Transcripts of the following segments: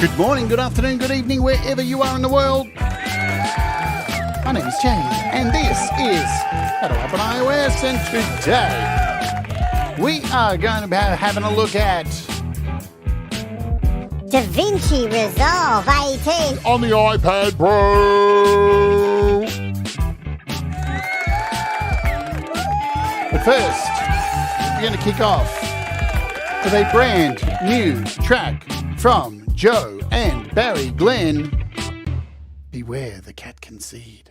Good morning, good afternoon, good evening, wherever you are in the world. My name is Jade, and this is How to Open iOS, and today we are going to be having a look at DaVinci Resolve 18 on the iPad Pro. But first, we're going to kick off with a brand new track from Joe and Barry Glenn. Beware the cat can seed.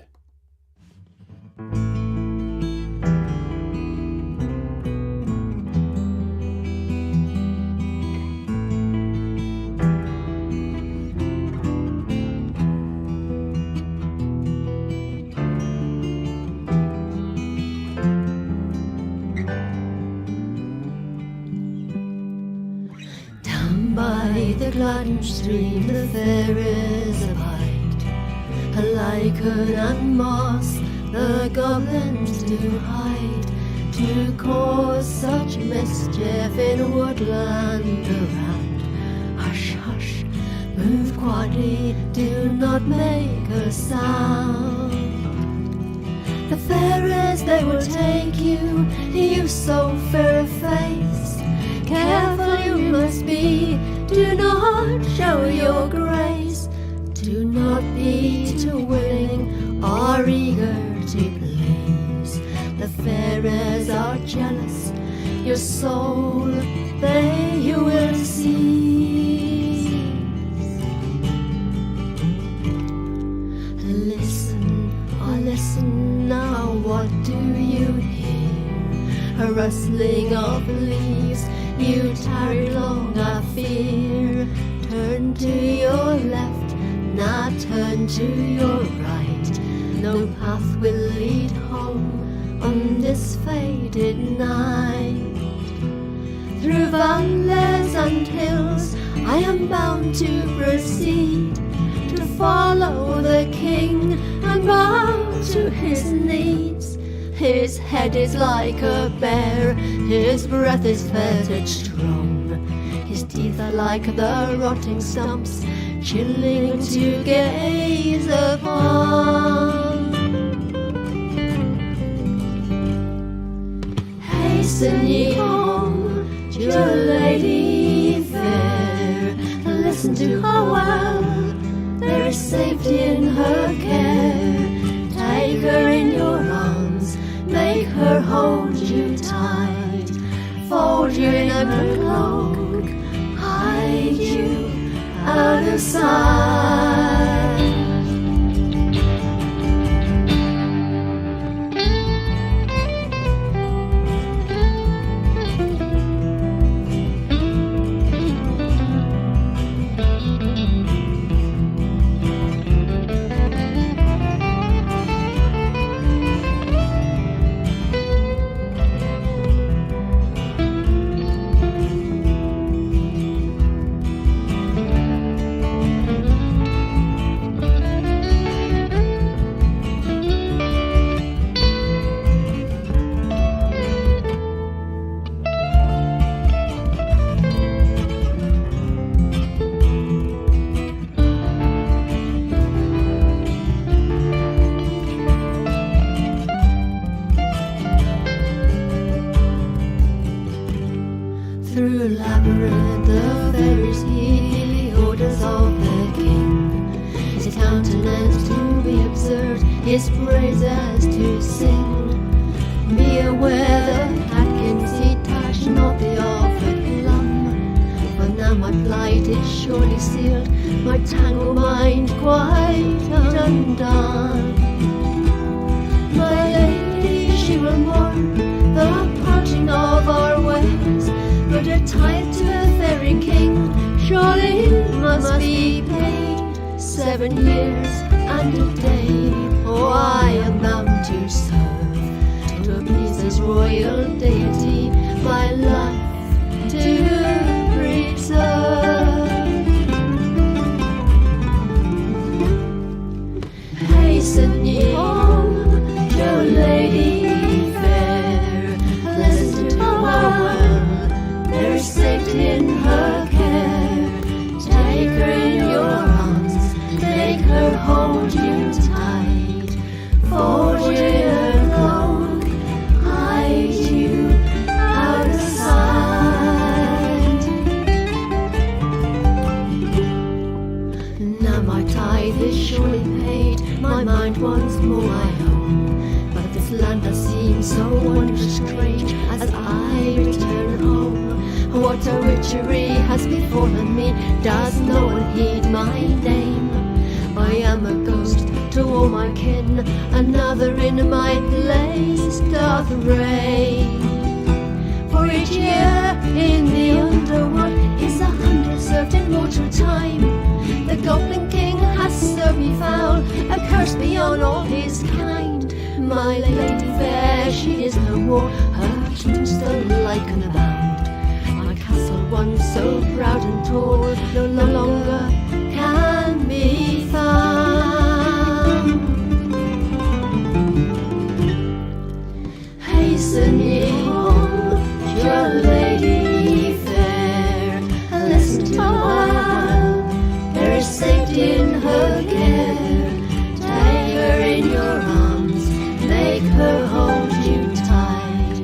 By the gladden stream the fairies abide, alike and moss the goblins do hide, to cause such mischief in woodland around. Hush, hush, move quietly, do not make a sound. The fairies, they will take you, you so fair a face. Careful you must be, do not show your grace. Do not be too willing or eager to please. The fairies are jealous, your soul they will seize. Listen, oh listen now, what do you hear? A rustling of leaves, you tarry long, I fear. Turn to your left, now turn to your right. No path will lead home on this fated night. Through valleys and hills I am bound to proceed, to follow the king and bow to his needs. His head is like a bear, his breath is fetid strong. His teeth are like the rotting stumps, chilling to gaze upon. Hasten ye home, your lady fair. Listen to her well, there is safety in her care. Take her in your arms, make her hold you tight, fold you in a cloak, hide you out of sight. Through labyrinth of fairies heed the orders of the king. His countenance to be observed, his praises to sing. Be aware the cat can see, touch not the offered plum. For now my plight is surely sealed, my tangled mind quite undone. My lady, she will mourn the parting of our ways, but a tithe to a fairy king surely must be paid. 7 years and a day, oh I am bound to serve, to appease his royal deity, my life to preserve. Hasten ye home, your lady Now my tithe is surely paid, my mind once more I own. But this land does seem so wondrous great as I return home. What a witchery has befallen me, does no one heed my name? I am a ghost to all my kin, another in my place doth reign. For each year in the underworld is 100 served in mortal time. The Goblin King has served me foul, a curse beyond all his kind. My lady fair, she is no more, her tombstone like an abound. My castle once so proud and tall, no longer can be found. Hasten ye home, your lady fair, listen to while there is safety in her care. Take her in your arms, make her hold you tight,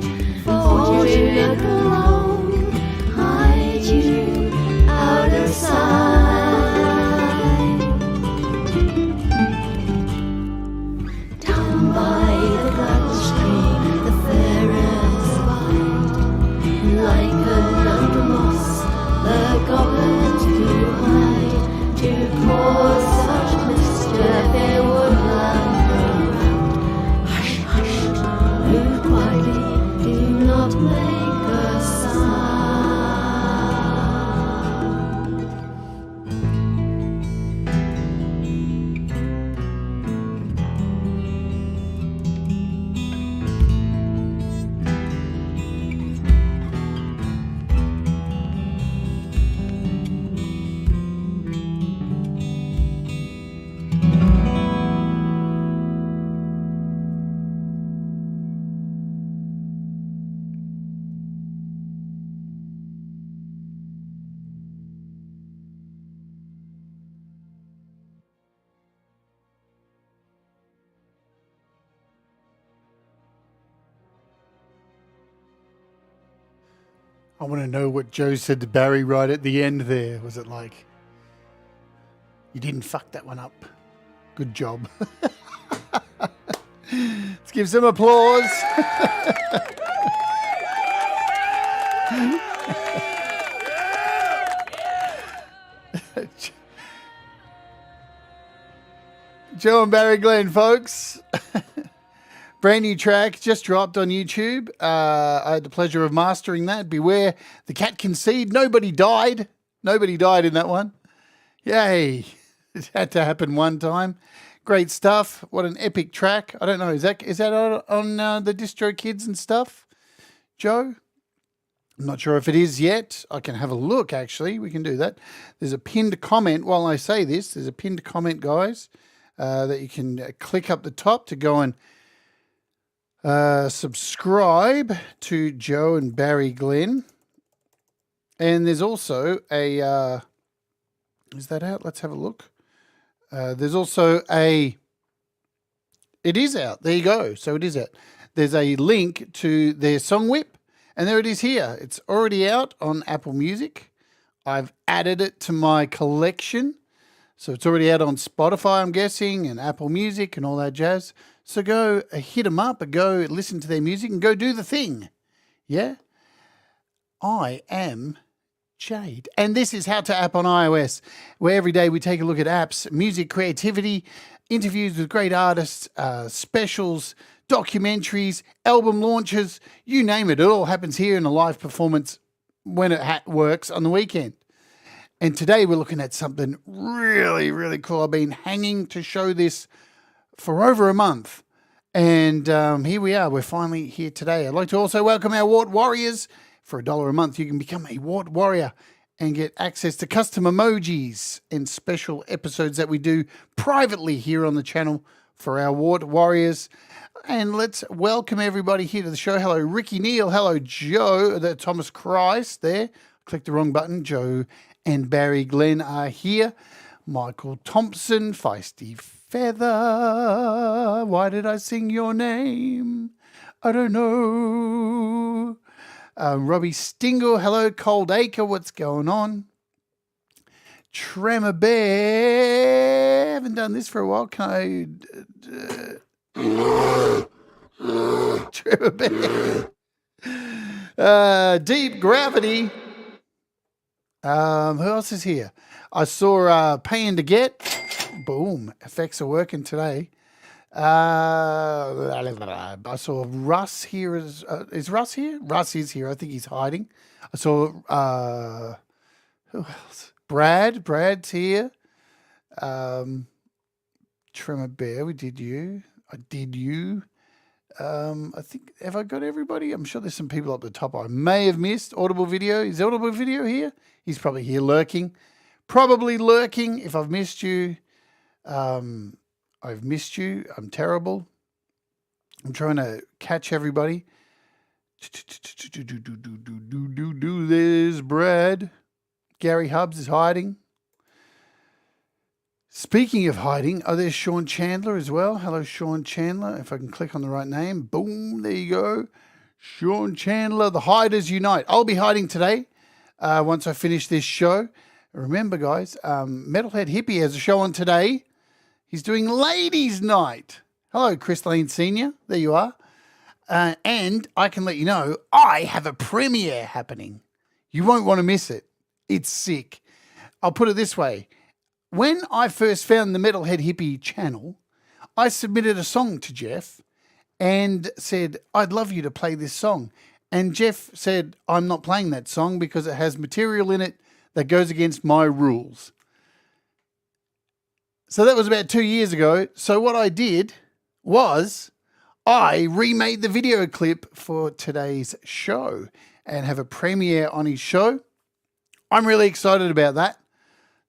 fold you in alone, hide you out of sight. Down by the glass tree, the fairest bide, like an under moss, the goblins do hide, to cause such mischief they would land around. Hush, hush, move quietly, do not make a sound. I want to know what Joe said to Barry right at the end there. Was it like, you didn't fuck that one up? Good job. Let's give some applause. Joe and Barry Glenn, folks. Brand new track just dropped on YouTube. I had the pleasure of mastering that. Beware the cat concede. Nobody died. Nobody died in that one. Yay. It had to happen one time. Great stuff. What an epic track. I don't know. Is that on the Distro Kids and stuff, Joe? I'm not sure if it is yet. I can have a look, actually. We can do that. There's a pinned comment while I say this. There's a pinned comment, guys, that you can click up the top to go and subscribe to Joe and Barry Glenn. And there's also a, is that out? Let's have a look. There's also it is out. There you go. So it is out. There's a link to their song whip, and there it is here. It's already out on Apple Music. I've added it to my collection. So it's already out on Spotify, I'm guessing, and Apple Music and all that jazz. So go hit them up, or go listen to their music and go do the thing. Yeah? I am Jade. And this is How to App on iOS, where every day we take a look at apps, music, creativity, interviews with great artists, specials, documentaries, album launches, you name it. It all happens here in a live performance when it works on the weekend. And today we're looking at something really, really cool. I've been hanging to show this for over a month. And here we are. We're finally here today. I'd like to also welcome our Wart Warriors. For $1 a month, you can become a Wart Warrior and get access to custom emojis and special episodes that we do privately here on the channel for our Wart Warriors. And let's welcome everybody here to the show. Hello, Ricky Neal. Hello, Joe. Thomas Christ there. Clicked the wrong button. Joe and Barry Glenn are here. Michael Thompson, Feisty Feather. Why did I sing your name? I don't know. Robbie Stingle, hello. Cold Acre, what's going on? Tremor Bear. haven't done this for a while. Can I... Trevor Bear. Deep Gravity. Who else is here? I saw Paying to Get. Boom. Effects are working today. I saw Russ here. Is Russ here? Russ is here. I think he's hiding. I saw who else? Brad's here. Tremor Bear, we did you. I did you. I think, have I got everybody? I'm sure there's some people up the top I may have missed. Audible Video. Is Audible Video here? He's probably here lurking. Probably lurking. If I've missed you, I've missed you. I'm terrible. I'm trying to catch everybody. There's Brad. Gary Hubbs is hiding. Speaking of hiding, there's Sean Chandler as well. Hello, Sean Chandler. If I can click on the right name. Boom, there you go. Sean Chandler, the Hiders Unite. I'll be hiding today once I finish this show. Remember, guys, Metalhead Hippie has a show on today. He's doing Ladies' Night. Hello, Chris Lane Sr. There you are. And I can let you know, I have a premiere happening. You won't want to miss it. It's sick. I'll put it this way. When I first found the Metalhead Hippie channel, I submitted a song to Jeff and said, I'd love you to play this song. And Jeff said, I'm not playing that song because it has material in it that goes against my rules. So that was about 2 years ago. So what I did was I remade the video clip for today's show and have a premiere on his show. I'm really excited about that.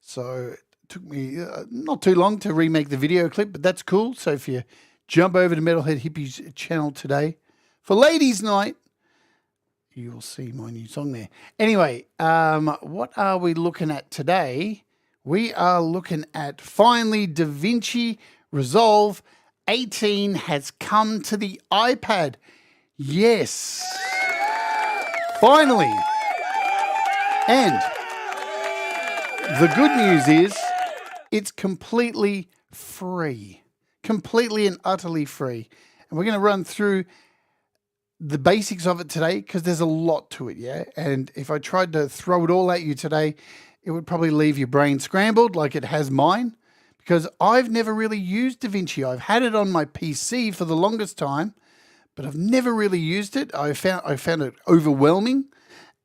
So it took me not too long to remake the video clip, but that's cool. So if you jump over to Metalhead Hippie's channel today for Ladies' Night, you will see my new song there. Anyway, what are we looking at today? We are looking at finally DaVinci Resolve 18 has come to the iPad. Yes. Finally. And the good news is it's completely free. Completely and utterly free. And we're going to run through the basics of it today because there's a lot to it, yeah? And if I tried to throw it all at you today, it would probably leave your brain scrambled like it has mine because I've never really used DaVinci. I've had it on my PC for the longest time, but I've never really used it. I found it overwhelming,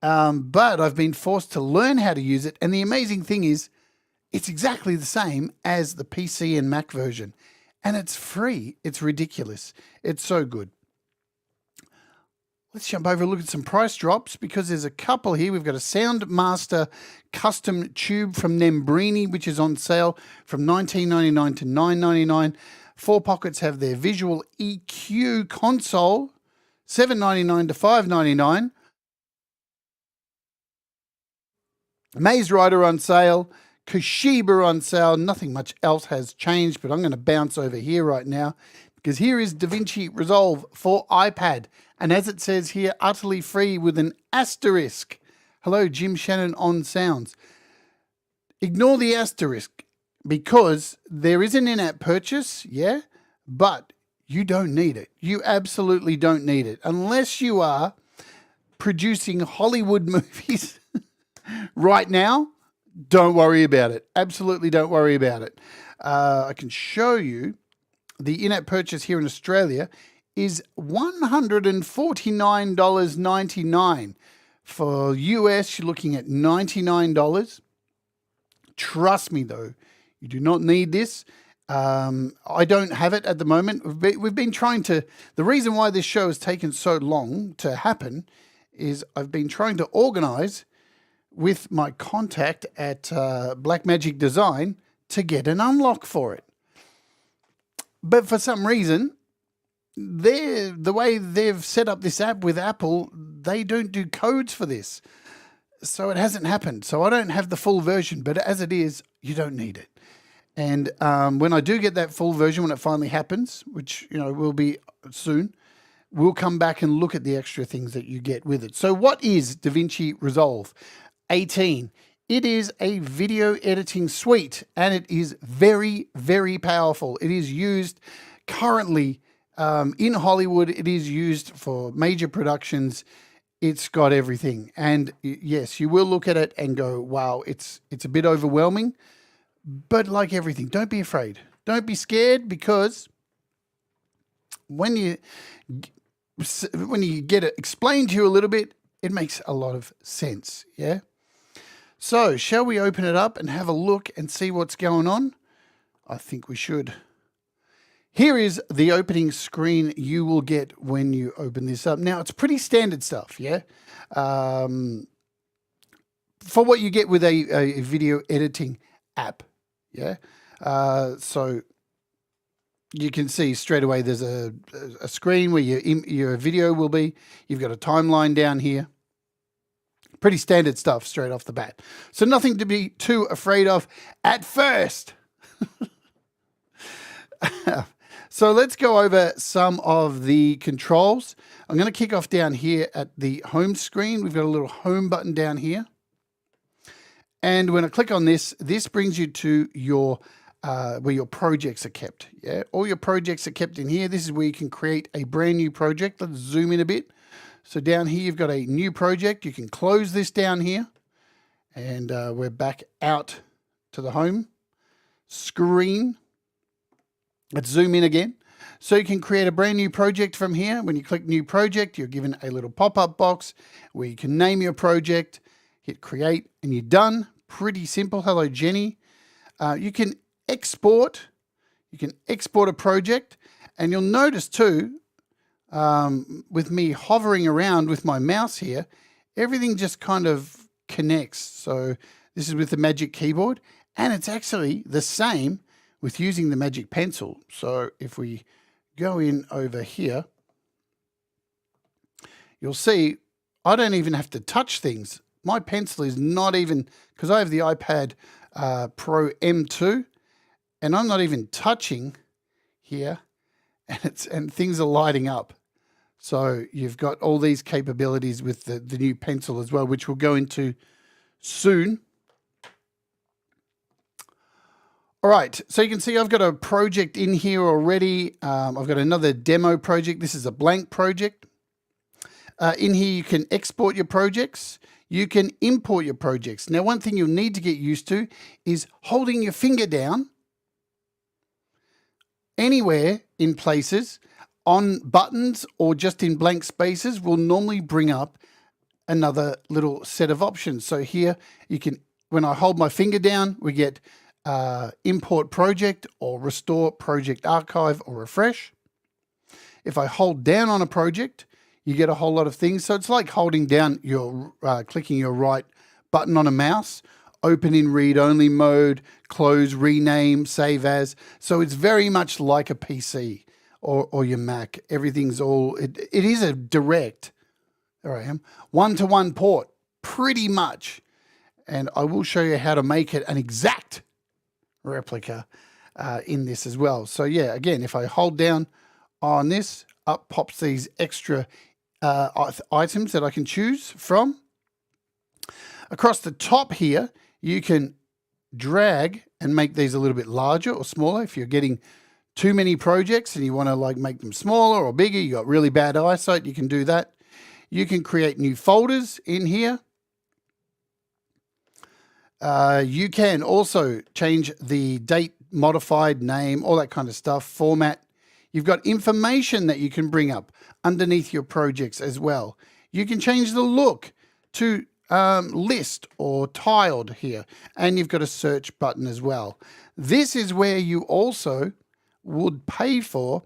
but I've been forced to learn how to use it. And the amazing thing is it's exactly the same as the PC and Mac version. And it's free. It's ridiculous. It's so good. Let's jump over and look at some price drops because there's a couple here. We've got a Soundmaster custom tube from Nembrini, which is on sale from $19.99 to $9.99. Four Pockets have their visual EQ console, $7.99 to $5.99. Maze Rider on sale. Toshiba on sale. Nothing much else has changed, but I'm going to bounce over here right now because here is DaVinci Resolve for iPad. And as it says here, utterly free with an asterisk. Hello, Jim Shannon on sounds. Ignore the asterisk because there is an in-app purchase, yeah, but you don't need it. You absolutely don't need it unless you are producing Hollywood movies right now. Don't worry about it. Absolutely don't worry about it. I can show you the in-app purchase here in Australia is $149.99. For US, you're looking at $99. Trust me, though, you do not need this. I don't have it at the moment. We've been trying to... The reason why this show has taken so long to happen is I've been trying to organize with my contact at Blackmagic Design to get an unlock for it. But for some reason, the way they've set up this app with Apple, they don't do codes for this. So it hasn't happened. So I don't have the full version, but as it is, you don't need it. And when I do get that full version, when it finally happens, which, you know, will be soon, we'll come back and look at the extra things that you get with it. So what is DaVinci Resolve 18? It is a video editing suite, and it is very, very powerful. It is used currently in Hollywood. It is used for major productions. It's got everything. And yes, you will look at it and go, wow, it's a bit overwhelming. But like everything, don't be afraid. Don't be scared, because when you get it explained to you a little bit, it makes a lot of sense, yeah? So, shall we open it up and have a look and see what's going on? I think we should. Here is the opening screen you will get when you open this up. Now, it's pretty standard stuff, yeah? For what you get with a video editing app, yeah? So, you can see straight away there's a screen where your video will be. You've got a timeline down here. Pretty standard stuff straight off the bat. So nothing to be too afraid of at first. So let's go over some of the controls. I'm going to kick off down here at the home screen. We've got a little home button down here. And when I click on this, this brings you to your where your projects are kept. Yeah, all your projects are kept in here. This is where you can create a brand new project. Let's zoom in a bit. So down here, you've got a new project. You can close this down here. And we're back out to the home screen. Let's zoom in again. So you can create a brand new project from here. When you click new project, you're given a little pop-up box where you can name your project, hit create, and you're done. Pretty simple. Hello, Jenny. You can export. You can export a project. And you'll notice too, with me hovering around with my mouse here, everything just kind of connects. So this is with the Magic Keyboard, and it's actually the same with using the Magic Pencil. So if we go in over here, you'll see I don't even have to touch things. My pencil is not even, because I have the iPad Pro M2, and I'm not even touching here, and things are lighting up. So you've got all these capabilities with the new pencil as well, which we'll go into soon. All right, so you can see I've got a project in here already. I've got another demo project. This is a blank project. In here, you can export your projects. You can import your projects. Now, one thing you'll need to get used to is holding your finger down anywhere in places on buttons or just in blank spaces will normally bring up another little set of options. So here you can, when I hold my finger down, we get import project or restore project archive or refresh. If I hold down on a project, you get a whole lot of things. So it's like holding down your, clicking your right button on a mouse, open in read-only mode, close, rename, save as. So it's very much like a PC or your Mac. Everything's all, it is a direct, there I am, one-to-one port, pretty much. And I will show you how to make it an exact replica in this as well. So yeah, again, if I hold down on this, up pops these extra items that I can choose from. Across the top here, you can drag and make these a little bit larger or smaller. If you're getting too many projects and you want to like make them smaller or bigger, you got really bad eyesight, you can do that. You can create new folders in here. You can also change the date, modified name, all that kind of stuff, format. You've got information that you can bring up underneath your projects as well. You can change the look to list or tiled here, and you've got a search button as well. This is where you also would pay for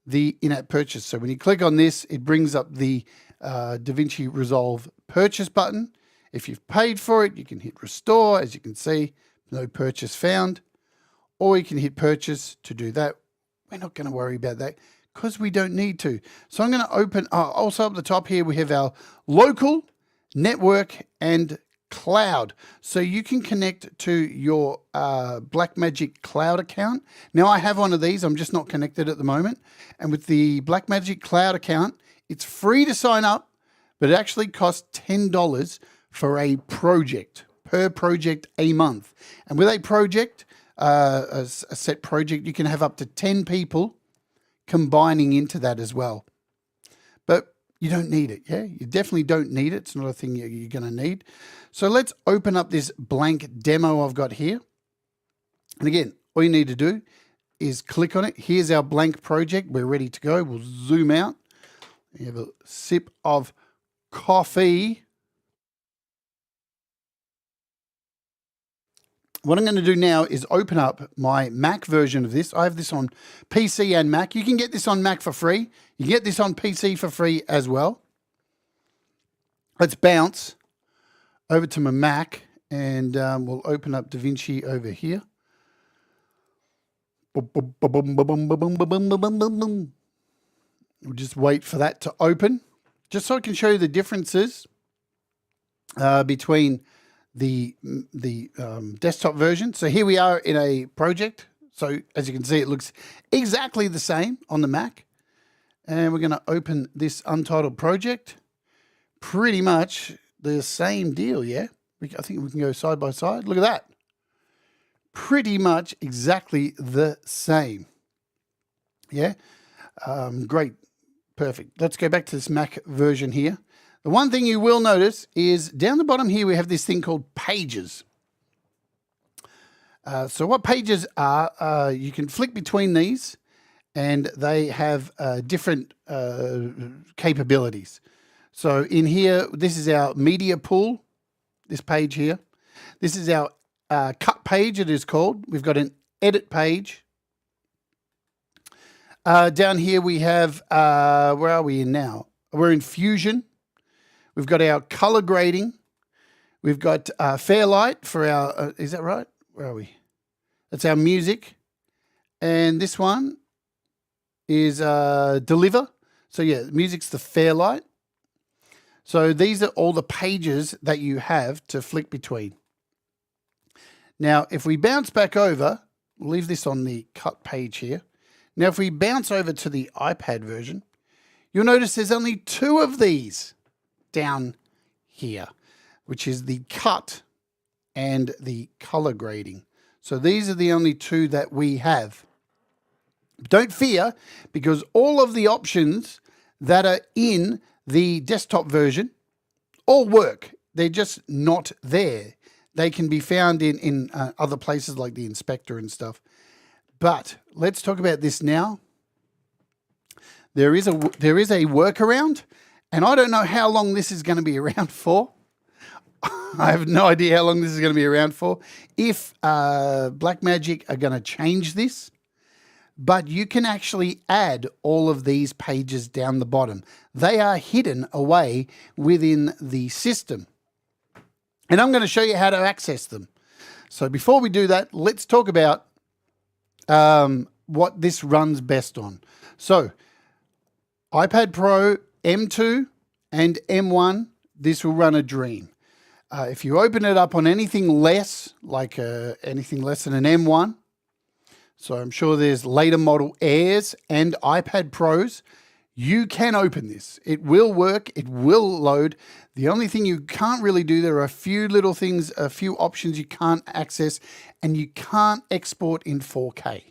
the in-app purchase. So when you click on this, it brings up the DaVinci Resolve purchase button. If you've paid for it, you can hit restore. As you can see, no purchase found, or you can hit purchase to do that. We're not going to worry about that because we don't need to. So I'm going to open, also up the top here, we have our local, network, and cloud. So you can connect to your Blackmagic cloud account. Now I have one of these, I'm just not connected at the moment. And with the Blackmagic cloud account, it's free to sign up, but it actually costs $10 for a project per project a month. And with a project, a set project, you can have up to 10 people combining into that as well. But you don't need it, yeah? You definitely don't need it. It's not a thing you're going to need. So let's open up this blank demo I've got here. And again, all you need to do is click on it. Here's our blank project. We're ready to go. We'll zoom out. You have a sip of coffee. What I'm going to do now is open up my Mac version of this. I have this on PC and Mac. You can get this on Mac for free. You can get this on PC for free as well. Let's bounce over to my Mac and we'll open up DaVinci over here. We'll just wait for that to open, just so I can show you the differences between the desktop version. So here we are in a project. So as you can see, it looks exactly the same on the Mac. And we're going to open this untitled project. Pretty much the same deal, yeah? I think we can go side by side. Look at that. Pretty much exactly the same. Yeah? Great. Perfect. Let's go back to this Mac version here. The one thing you will notice is down the bottom here, we have this thing called pages. So what pages are, you can flick between these and they have different capabilities. So in here, this is our media pool, this page here. This is our cut page, it is called. We've got an edit page. Down here we have, where are we in now? We're in Fusion. We've got our color grading. We've got Fairlight for our, is that right? Where are we? That's our music. And this one is Deliver. So yeah, music's the Fairlight. So these are all the pages that you have to flick between. Now, if we bounce back over, we'll leave this on the cut page here. Now, if we bounce over to the iPad version, you'll notice there's only 2 of these down here, which is the cut and the color grading. So these are the only 2 that we have. Don't fear, because all of the options that are in the desktop version all work. They're just not there. They can be found in other places like the inspector and stuff. But let's talk about this now. There is a workaround, and I don't know how long this is going to be around for. I have no idea how long this is going to be around for. If Blackmagic are going to change this, but you can actually add all of these pages down the bottom. They are hidden away within the system. And I'm going to show you how to access them. So before we do that, let's talk about what this runs best on. So iPad Pro M2 and M1, this will run a dream. If you open it up on anything less, like anything less than an M1, so I'm sure there's later model Airs and iPad Pros, you can open this. It will work. It will load. The only thing you can't really do, there are a few little things, a few options you can't access, and you can't export in 4K.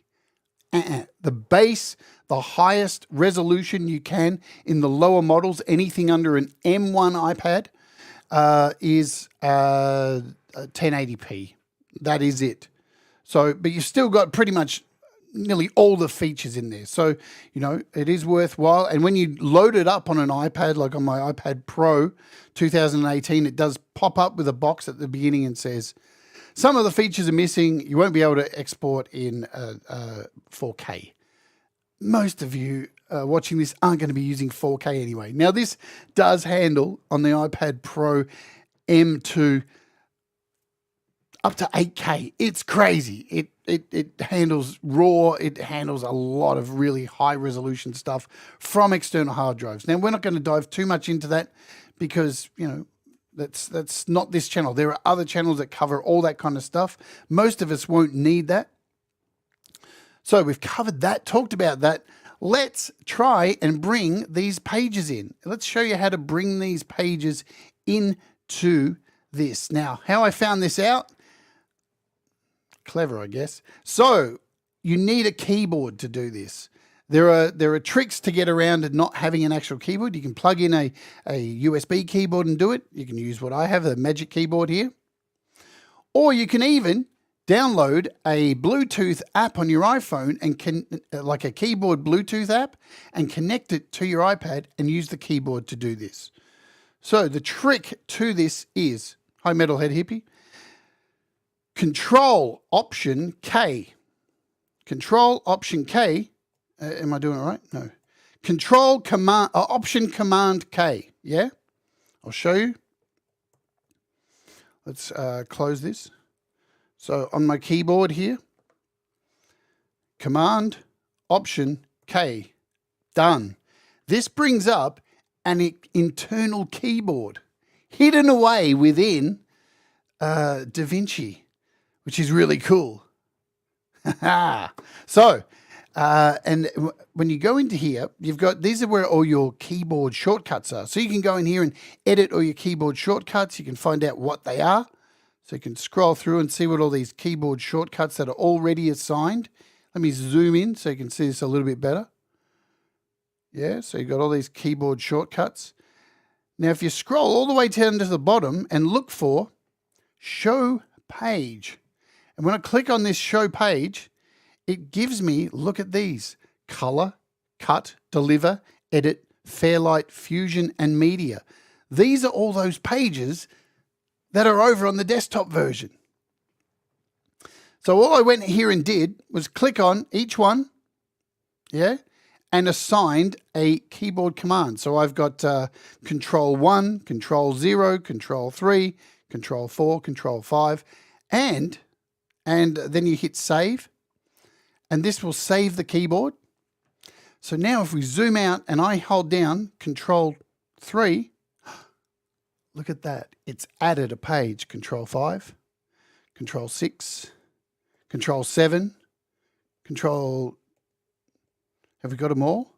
The base, the highest resolution you can in the lower models, anything under an M1 iPad, is 1080p. That is it. So, but you've still got pretty much nearly all the features in there. So, you know, it is worthwhile. And when you load it up on an iPad, like on my iPad Pro 2018, it does pop up with a box at the beginning and says, some of the features are missing. You won't be able to export in 4K. Most of you watching this aren't going to be using 4K anyway. Now, this does handle on the iPad Pro M2 up to 8K. It's crazy. It handles RAW. It handles a lot of really high resolution stuff from external hard drives. Now, we're not going to dive too much into that because, you know, that's not this channel. There are other channels that cover all that kind of stuff. Most of us won't need that. So we've covered that, talked about that. Let's try and bring these pages in. Let's show you how to bring these pages into this. Now, how I found this out, clever, I guess. So you need a keyboard to do this. There are tricks to get around and not having an actual keyboard. You can plug in a USB keyboard and do it. You can use what I have, a Magic Keyboard here. Or you can even download a Bluetooth app on your iPhone and like a keyboard Bluetooth app, and connect it to your iPad and use the keyboard to do this. So the trick to this is, hi Metalhead Hippie, Control Option K. Control Option K. Am I doing it right? No. Control Command Option Command K. Yeah, I'll show you. Let's close this. So on my keyboard here, Command Option K. Done. This brings up an internal keyboard hidden away within DaVinci, which is really cool. So, and when you go into here, you've got, these are where all your keyboard shortcuts are. So you can go in here and edit all your keyboard shortcuts. You can find out what they are. So you can scroll through and see what all these keyboard shortcuts that are already assigned. Let me zoom in so you can see this a little bit better. Yeah, so you've got all these keyboard shortcuts. Now, if you scroll all the way down to the bottom and look for Show Page, and when I click on this Show Page, it gives me, look at these, Color, Cut, Deliver, Edit, Fairlight, Fusion, and Media. These are all those pages that are over on the desktop version. So all I went here and did was click on each one, yeah, and assigned a keyboard command. So I've got Control 1, Control 0, Control 3, Control 4, Control 5, and then you hit Save, and this will save the keyboard. So now if we zoom out and I hold down Control 3, look at that. It's added a page. Control 5, Control 6, Control 7, Control... Have we got them all?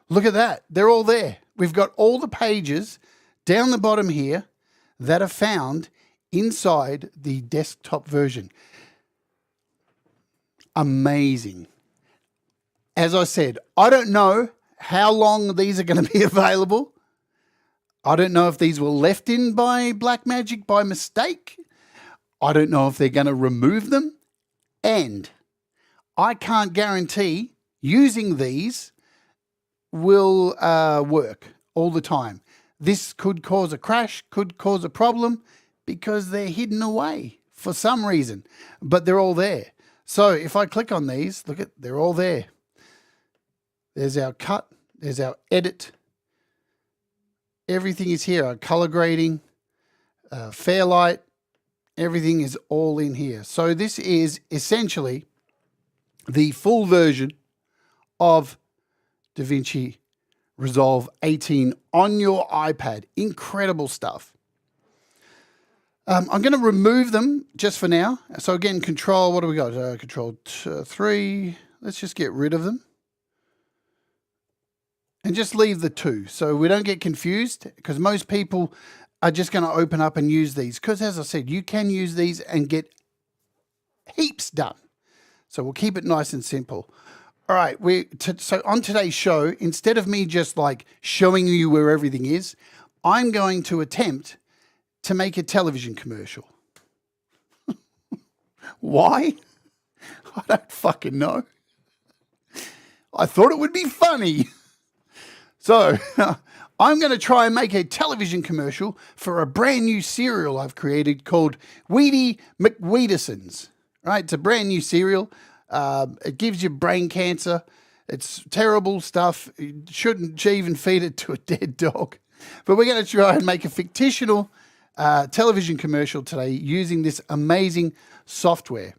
Look at that. They're all there. We've got all the pages down the bottom here that are found inside the desktop version. Amazing. As I said, I don't know how long these are going to be available. I don't know if these were left in by Blackmagic by mistake. I don't know if they're going to remove them. And I can't guarantee using these will work all the time. This could cause a crash, could cause a problem because they're hidden away for some reason, but they're all there. So if I click on these, look at, they're all there. There's our cut, there's our edit. Everything is here, our color grading, Fairlight, everything is all in here. So this is essentially the full version of DaVinci Resolve 18 on your iPad. Incredible stuff. I'm going to remove them just for now. So again, Control, what do we got? Control 3. Let's just get rid of them. And just leave the 2 so we don't get confused, because most people are just going to open up and use these. Because as I said, you can use these and get heaps done. So we'll keep it nice and simple. All right, so on today's show, instead of me just like showing you where everything is, I'm going to attempt to make a television commercial. Why? I don't fucking know. I thought it would be funny. So I'm going to try and make a television commercial for a brand new cereal I've created called Weedy McWeedisons. Right, it's a brand new cereal. It gives you brain cancer. It's terrible stuff. You shouldn't even feed it to a dead dog. But we're going to try and make a fictional television commercial today using this amazing software.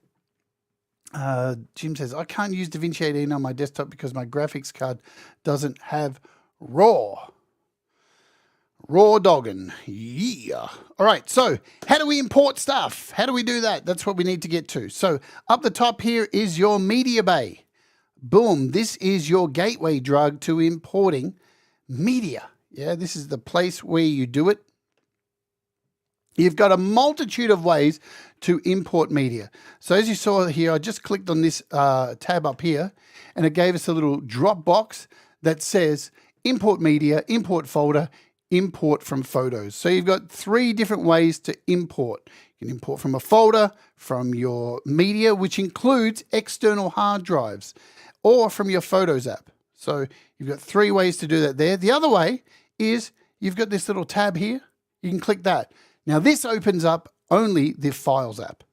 Jim says, I can't use DaVinci 18 on my desktop because my graphics card doesn't have RAW. Raw dogging. Yeah. All right. So how do we import stuff? How do we do that? That's what we need to get to. So up the top here is your media bay. Boom. This is your gateway drug to importing media. Yeah. This is the place where you do it. You've got a multitude of ways to import media. So as you saw here, I just clicked on this tab up here, and it gave us a little drop box that says import media, import folder, import from photos. So you've got 3 different ways to import. You can import from a folder, from your media, which includes external hard drives, or from your Photos app. So you've got 3 ways to do that there. The other way is you've got this little tab here. You can click that. Now this opens up only the Files app.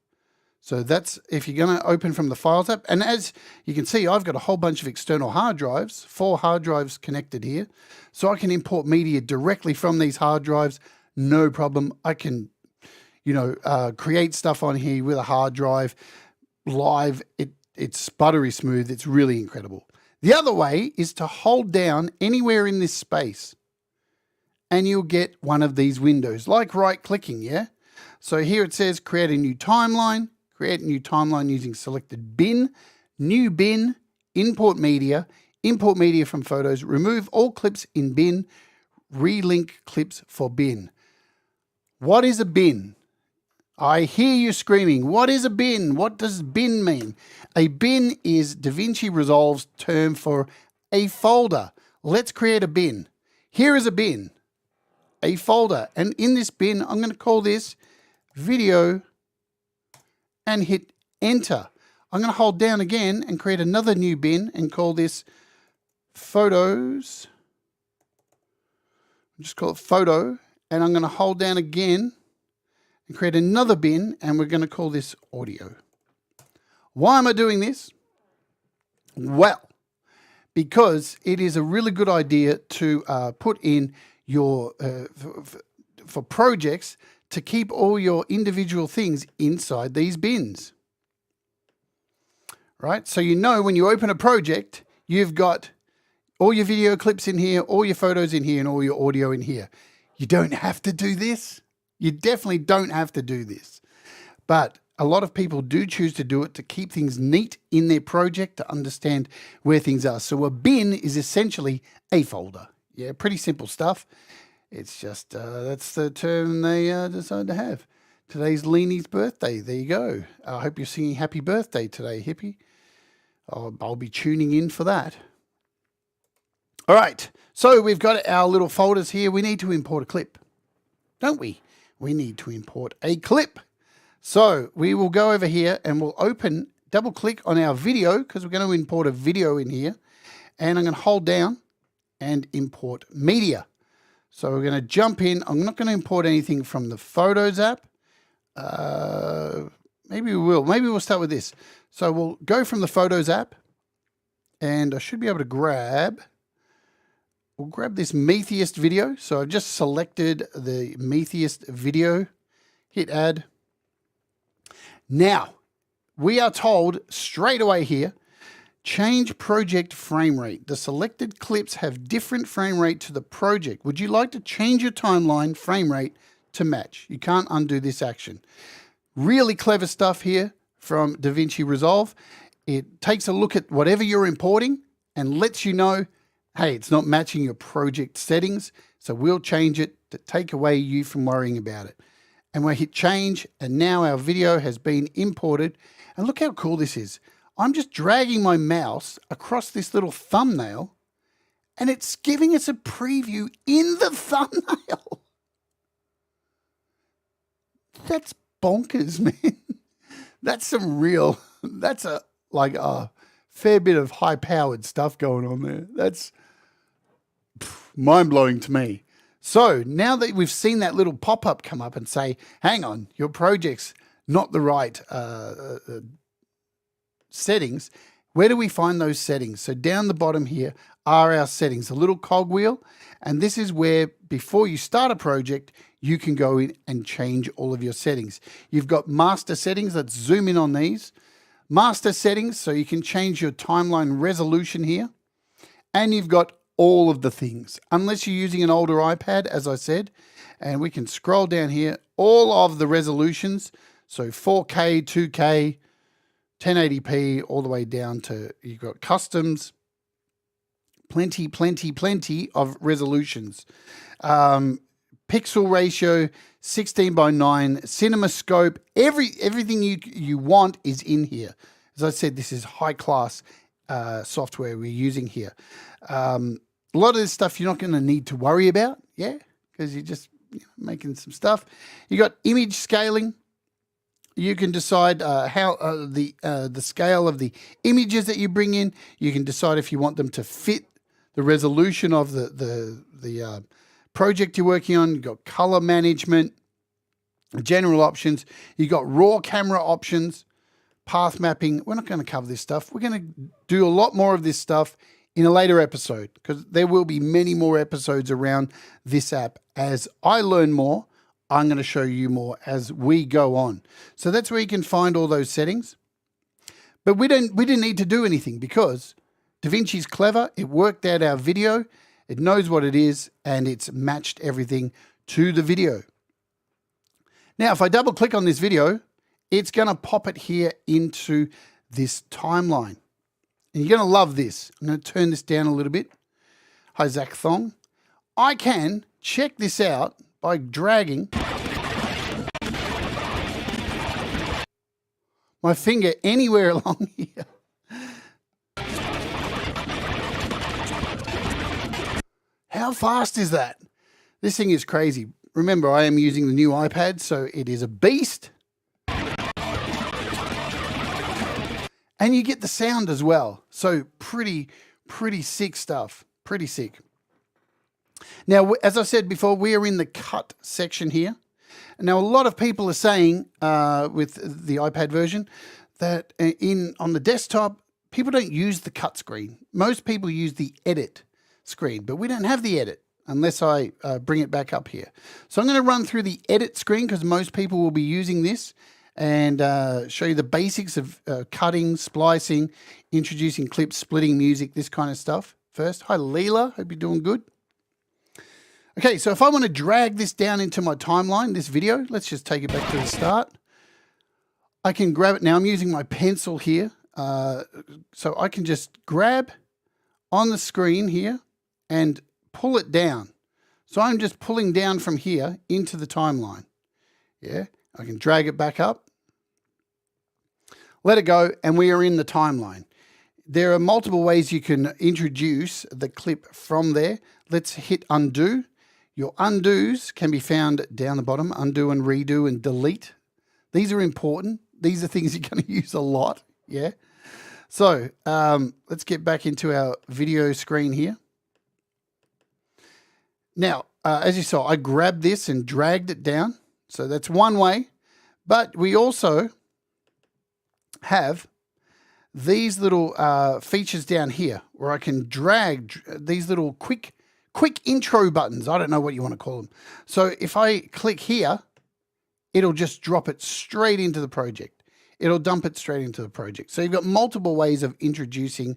So that's if you're going to open from the Files app. And as you can see, I've got a whole bunch of external hard drives, 4 hard drives connected here. So I can import media directly from these hard drives, no problem. I can, create stuff on here with a hard drive live. It's buttery smooth. It's really incredible. The other way is to hold down anywhere in this space, and you'll get one of these windows, like right-clicking, yeah? So here it says create a new timeline. Create a new timeline using selected bin, new bin, import media from photos, remove all clips in bin, relink clips for bin. What is a bin? I hear you screaming, what is a bin? What does bin mean? A bin is DaVinci Resolve's term for a folder. Let's create a bin. Here is a bin, a folder. And in this bin, I'm going to call this video and hit enter. I'm going to hold down again and create another new bin and call this photos. Just call it photo. And I'm going to hold down again and create another bin, and we're going to call this audio. Why am I doing this? Well, because it is a really good idea to put in your, for projects, to keep all your individual things inside these bins. Right? So when you open a project, you've got all your video clips in here, all your photos in here, and all your audio in here. You don't have to do this. You definitely don't have to do this. But a lot of people do choose to do it to keep things neat in their project, to understand where things are. So a bin is essentially a folder. Yeah, pretty simple stuff. It's just, that's the term they decided to have. Today's Leanie's birthday. There you go. I hope you're singing happy birthday today, hippie. I'll be tuning in for that. All right. So we've got our little folders here. We need to import a clip, don't we? We need to import a clip. So we will go over here and we'll double click on our video, because we're going to import a video in here. And I'm going to hold down and import media. So we're going to jump in. I'm not going to import anything from the Photos app. Maybe we will. Maybe we'll start with this. So we'll go from the Photos app, and I should be able to grab this Metheist video. So I've just selected the Metheist video, hit add. Now, we are told straight away here, change project frame rate. The selected clips have different frame rate to the project. Would you like to change your timeline frame rate to match? You can't undo this action. Really clever stuff here from DaVinci Resolve. It takes a look at whatever you're importing and lets you know, hey, it's not matching your project settings. So we'll change it to take away you from worrying about it. And we'll hit change, and now our video has been imported. And look how cool this is. I'm just dragging my mouse across this little thumbnail, and it's giving us a preview in the thumbnail. That's bonkers, man. That's a fair bit of high-powered stuff going on there. That's mind-blowing to me. So now that we've seen that little pop-up come up and say, hang on, your project's not the right settings, where do we find those settings? So down the bottom here are our settings, a little cogwheel. And this is where, before you start a project, you can go in and change all of your settings. You've got master settings. Let's zoom in on these. Master settings, so you can change your timeline resolution here. And you've got all of the things, unless you're using an older iPad, as I said. And we can scroll down here, all of the resolutions. So 4K, 2K, 1080p, all the way down to, you've got customs, plenty of resolutions. pixel ratio, 16 by 9, cinema scope, everything you want is in here. As I said, this is high class software we're using here. A lot of this stuff you're not going to need to worry about, yeah, because you're just making some stuff. You got image scaling. You can decide how the scale of the images that you bring in. You can decide if you want them to fit the resolution of the project you're working on. You've got color management, general options. You've got raw camera options, path mapping. We're not going to cover this stuff. We're going to do a lot more of this stuff in a later episode, because there will be many more episodes around this app. As I learn more, I'm going to show you more as we go on. So that's where you can find all those settings. But we didn't need to do anything, because DaVinci's clever. It worked out our video. It knows what it is, and it's matched everything to the video. Now, if I double click on this video, it's going to pop it here into this timeline. And you're going to love this. I'm going to turn this down a little bit. Hi, Zach Thong. I can check this out by dragging my finger anywhere along here. How fast is that? This thing is crazy. Remember, I am using the new iPad, so it is a beast. And you get the sound as well. So pretty sick stuff. Pretty sick. Now, as I said before, we are in the cut section here. Now, a lot of people are saying with the iPad version that on the desktop, people don't use the cut screen. Most people use the edit screen, but we don't have the edit unless I bring it back up here. So I'm going to run through the edit screen, because most people will be using this, and show you the basics of cutting, splicing, introducing clips, splitting music, this kind of stuff first. Hi, Leela. Hope you're doing good. Okay, so if I want to drag this down into my timeline, this video, let's just take it back to the start. I can grab it. Now I'm using my pencil here. So I can just grab on the screen here and pull it down. So I'm just pulling down from here into the timeline. Yeah. I can drag it back up, let it go, and we are in the timeline. There are multiple ways you can introduce the clip from there. Let's hit undo. Your undos can be found down the bottom, undo and redo and delete. These are important. These are things you're going to use a lot, yeah? So let's get back into our video screen here. Now, as you saw, I grabbed this and dragged it down. So that's one way, but we also have these little features down here where I can drag these little quick intro buttons. I don't know what you want to call them. So if I click here, it'll just drop it straight into the project. It'll dump it straight into the project. So you've got multiple ways of introducing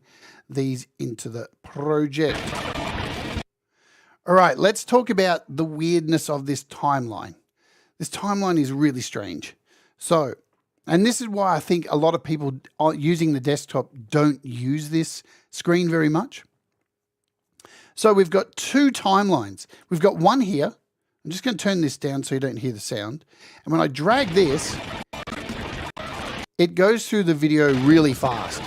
these into the project. All right, let's talk about the weirdness of this timeline. This timeline is really strange. So, and this is why I think a lot of people using the desktop don't use this screen very much. So we've got two timelines. We've got one here. I'm just going to turn this down so you don't hear the sound. And when I drag this, it goes through the video really fast.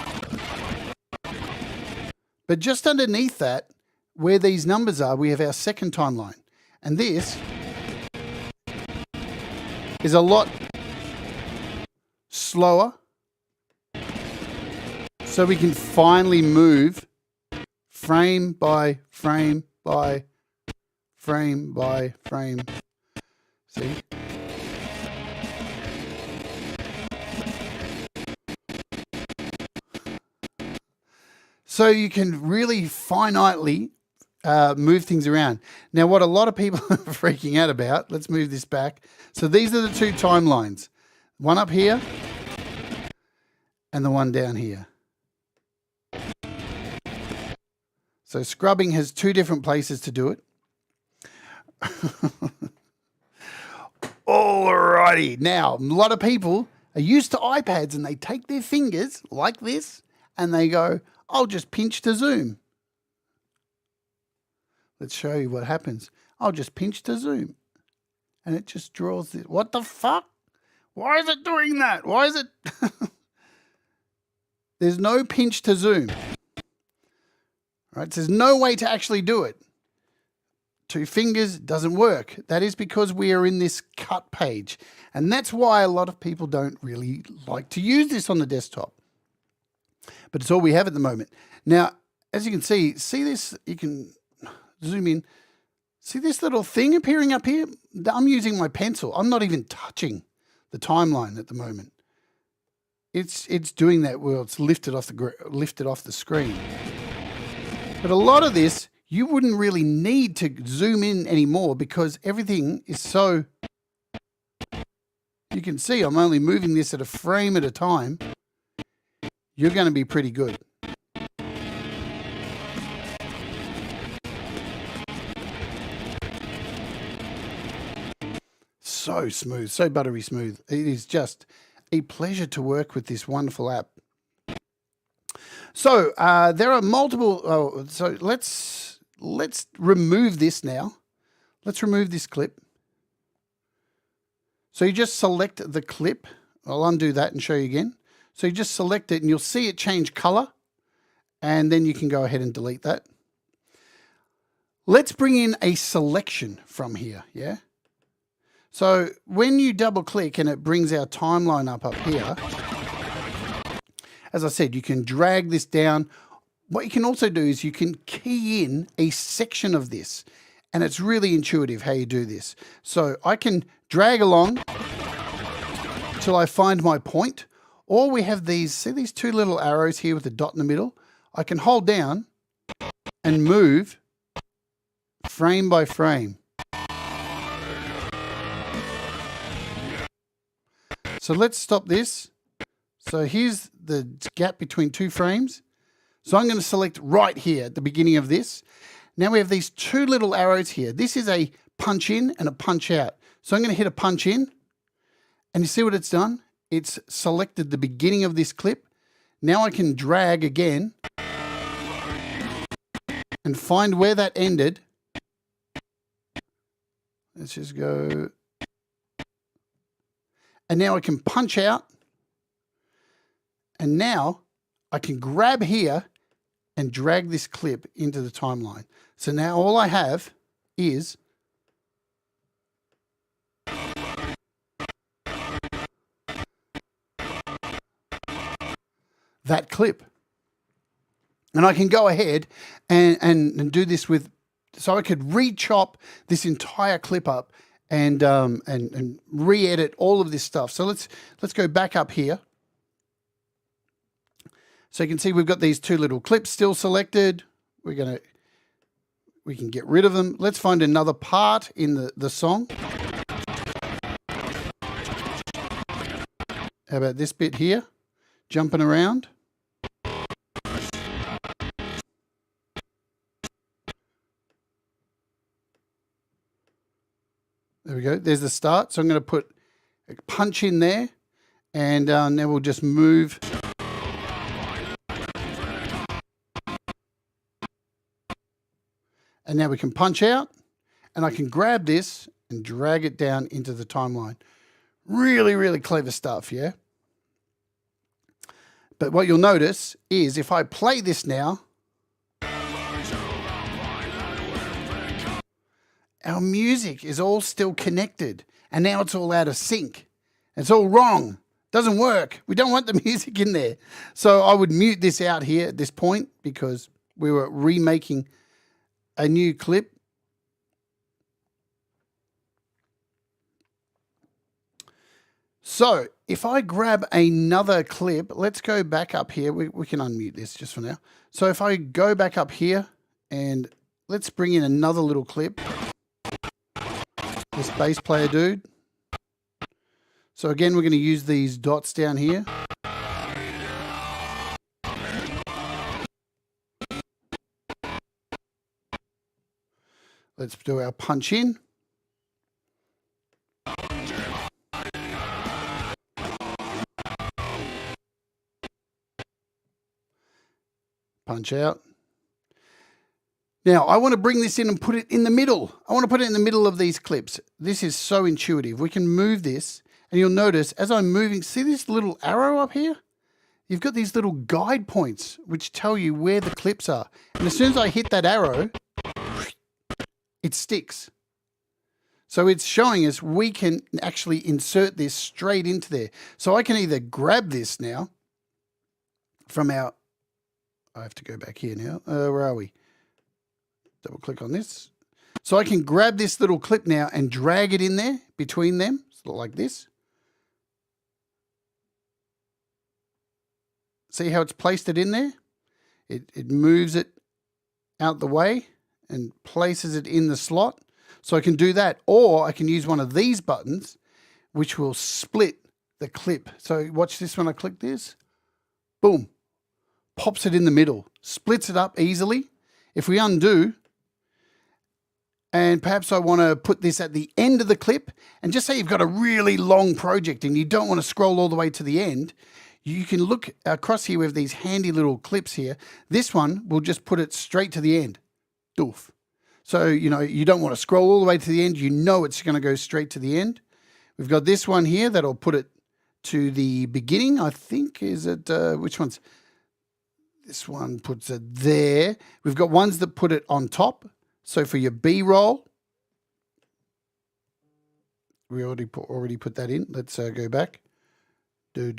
But just underneath that, where these numbers are, we have our second timeline. And this is a lot slower, so we can finally move frame by frame by frame by frame. See? So you can really finitely move things around. Now, what a lot of people are freaking out about, let's move this back. So these are the two timelines. One up here and the one down here. So scrubbing has two different places to do it. Alrighty. Now, a lot of people are used to iPads and they take their fingers like this and they go, I'll just pinch to zoom. Let's show you what happens. I'll just pinch to zoom. and it just draws this. What the fuck? Why is it doing that? Why is it? There's no pinch to zoom. Right? So there's no way to actually do it. 2 fingers doesn't work. That is because we are in this cut page. And that's why a lot of people don't really like to use this on the desktop. But it's all we have at the moment. Now, as you can see this, you can zoom in. See this little thing appearing up here? I'm using my pencil. I'm not even touching the timeline at the moment. It's doing that where it's lifted off the screen. But a lot of this, you wouldn't really need to zoom in anymore because everything is so... You can see I'm only moving this at a frame at a time. You're going to be pretty good. So smooth, so buttery smooth. It is just a pleasure to work with this wonderful app. So there are multiple. So let's remove this now. Let's remove this clip. So you just select the clip. I'll undo that and show you again. So you just select it and you'll see it change color. And then you can go ahead and delete that. Let's bring in a selection from here, yeah? So when you double click and it brings our timeline up here, as I said, you can drag this down. What you can also do is you can key in a section of this, and it's really intuitive how you do this. So I can drag along till I find my point, or we have these, see these 2 little arrows here with the dot in the middle? I can hold down and move frame by frame. So let's stop this. So here's the gap between 2 frames. So I'm going to select right here at the beginning of this. Now we have these 2 little arrows here. This is a punch in and a punch out. So I'm going to hit a punch in, and you see what it's done? It's selected the beginning of this clip. Now I can drag again and find where that ended. Let's just go. And now I can punch out. And now I can grab here and drag this clip into the timeline. So now all I have is that clip. And I can go ahead and do this with, so I could re-chop this entire clip up and re-edit all of this stuff. So let's go back up here. So you can see we've got these 2 little clips still selected. We can get rid of them. Let's find another part in the song. How about this bit here? Jumping around. There we go. There's the start. So I'm going to put a punch in there, and now we'll just move. And now we can punch out, and I can grab this and drag it down into the timeline. Really, really clever stuff, yeah? But what you'll notice is if I play this now, our music is all still connected, and now it's all out of sync. It's all wrong. Doesn't work. We don't want the music in there. So I would mute this out here at this point because we were remaking a new clip. So if I grab another clip, let's go back up here. We can unmute this just for now. So if I go back up here and let's bring in another little clip. This bass player dude. So again, we're going to use these dots down here. Let's do our punch in. Punch out. Now, I want to bring this in and put it in the middle. I want to put it in the middle of these clips. This is so intuitive. We can move this, and you'll notice as I'm moving, see this little arrow up here? You've got these little guide points which tell you where the clips are. And as soon as I hit that arrow, it sticks. So it's showing us we can actually insert this straight into there. So I can either grab this now from our, I have to go back here now. Where are we? Double click on this. So I can grab this little clip now and drag it in there between them, like this. See how it's placed it in there? It moves it out the way and places it in the slot. So I can do that, or I can use one of these buttons, which will split the clip. So watch this when I click this. Boom. Pops it in the middle, splits it up easily. If we undo, and perhaps I want to put this at the end of the clip, and just say you've got a really long project and you don't want to scroll all the way to the end, you can look across here with these handy little clips here. This one will just put it straight to the end. Doof. So, you know, you don't want to scroll all the way to the end. You know it's going to go straight to the end. We've got this one here that'll put it to the beginning, I think. Is it, which one's? This one puts it there. We've got ones that put it on top. So for your B-roll, we already put that in. Let's go back. So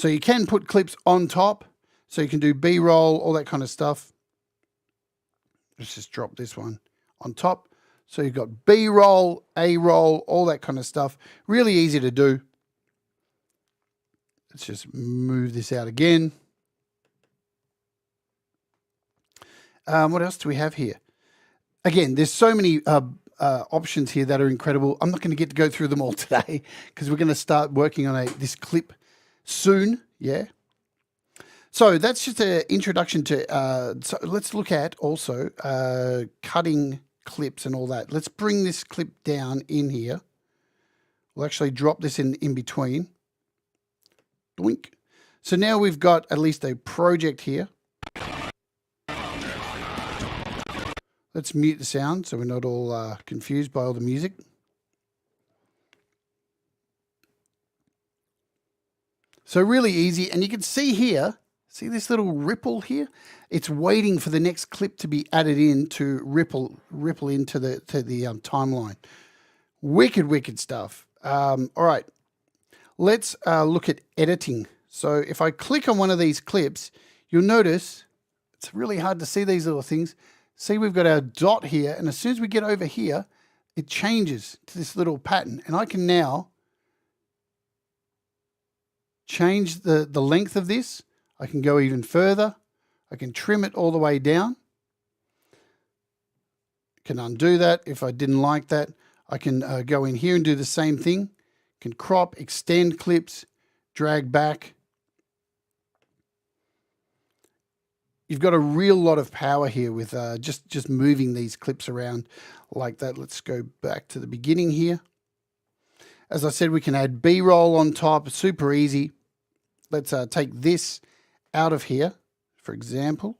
you can put clips on top. So you can do B-roll, all that kind of stuff. Let's just drop this one on top. So you've got B-roll, A-roll, all that kind of stuff. Really easy to do. Let's just move this out again. What else do we have here? Again, there's so many options here that are incredible. I'm not going to get to go through them all today because we're going to start working on this clip soon. Yeah. So that's just an introduction to, so let's look at also cutting clips and all that. Let's bring this clip down in here. We'll actually drop this in between. Doink. So now we've got at least a project here. Let's mute the sound so we're not all confused by all the music. So really easy. And you can see here, see this little ripple here? It's waiting for the next clip to be added in to ripple into the timeline. Wicked stuff. All right, let's look at editing. So if I click on one of these clips, you'll notice it's really hard to see these little things. See, we've got our dot here, and as soon as we get over here, it changes to this little pattern. And I can now change the length of this. I can go even further. I can trim it all the way down. I can undo that if I didn't like that. I can go in here and do the same thing. Can crop, extend clips, drag back. You've got a real lot of power here with just moving these clips around like that. Let's go back to the beginning here. As I said, we can add B-roll on top, super easy. Let's take this out of here, for example.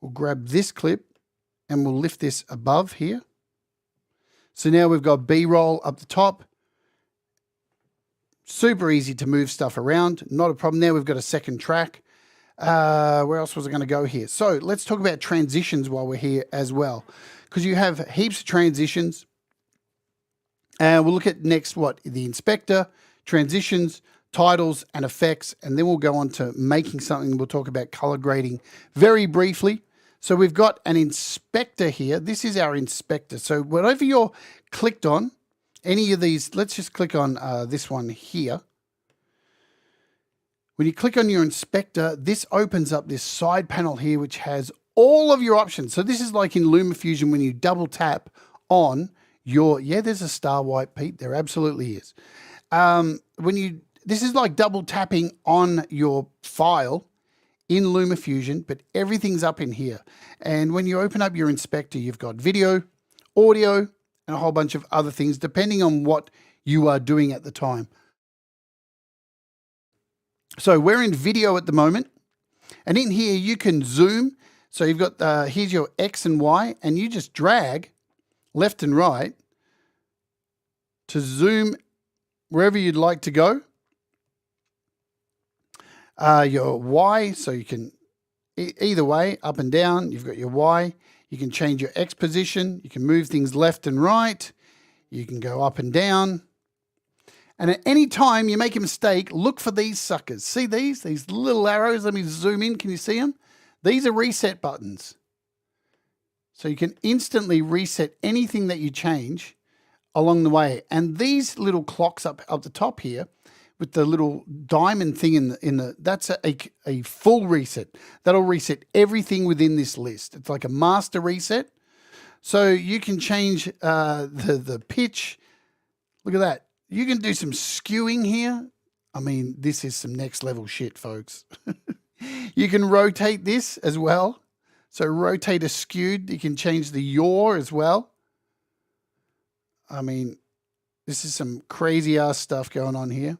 We'll grab this clip and we'll lift this above here. So now we've got B-roll up the top. Super easy to move stuff around. Not a problem there. We've got a second track. Where else was I going to go here? So let's talk about transitions while we're here as well, because you have heaps of transitions. And we'll look at next the inspector, transitions, titles, and effects, and then we'll go on to making something. We'll talk about color grading very briefly. So we've got an inspector here. This is our inspector. So whatever you're clicked on, any of these, let's just click on this one here. When you click on your inspector, this opens up this side panel here, which has all of your options. So this is like in LumaFusion when you double tap on your, yeah, there's a Starr White, Pete. There absolutely is. This is like double tapping on your file in LumaFusion, but everything's up in here. And when you open up your inspector, you've got video, audio, and a whole bunch of other things, depending on what you are doing at the time. So we're in video at the moment. And in here, you can zoom. So you've got, here's your X and Y, and you just drag left and right to zoom wherever you'd like to go. Your Y, so you can, either way, up and down, you've got your Y. You can change your X position. You can move things left and right. You can go up and down. And at any time you make a mistake, look for these suckers. See these little arrows? Let me zoom in. Can you see them? These are reset buttons. So you can instantly reset anything that you change along the way. And these little clocks up the top here with the little diamond thing in the that's a full reset. That'll reset everything within this list. It's like a master reset. So you can change the pitch. Look at that. You can do some skewing here. I mean, this is some next level shit, folks. You can rotate this as well. So rotate a skewed. You can change the yaw as well. I mean, this is some crazy ass stuff going on here.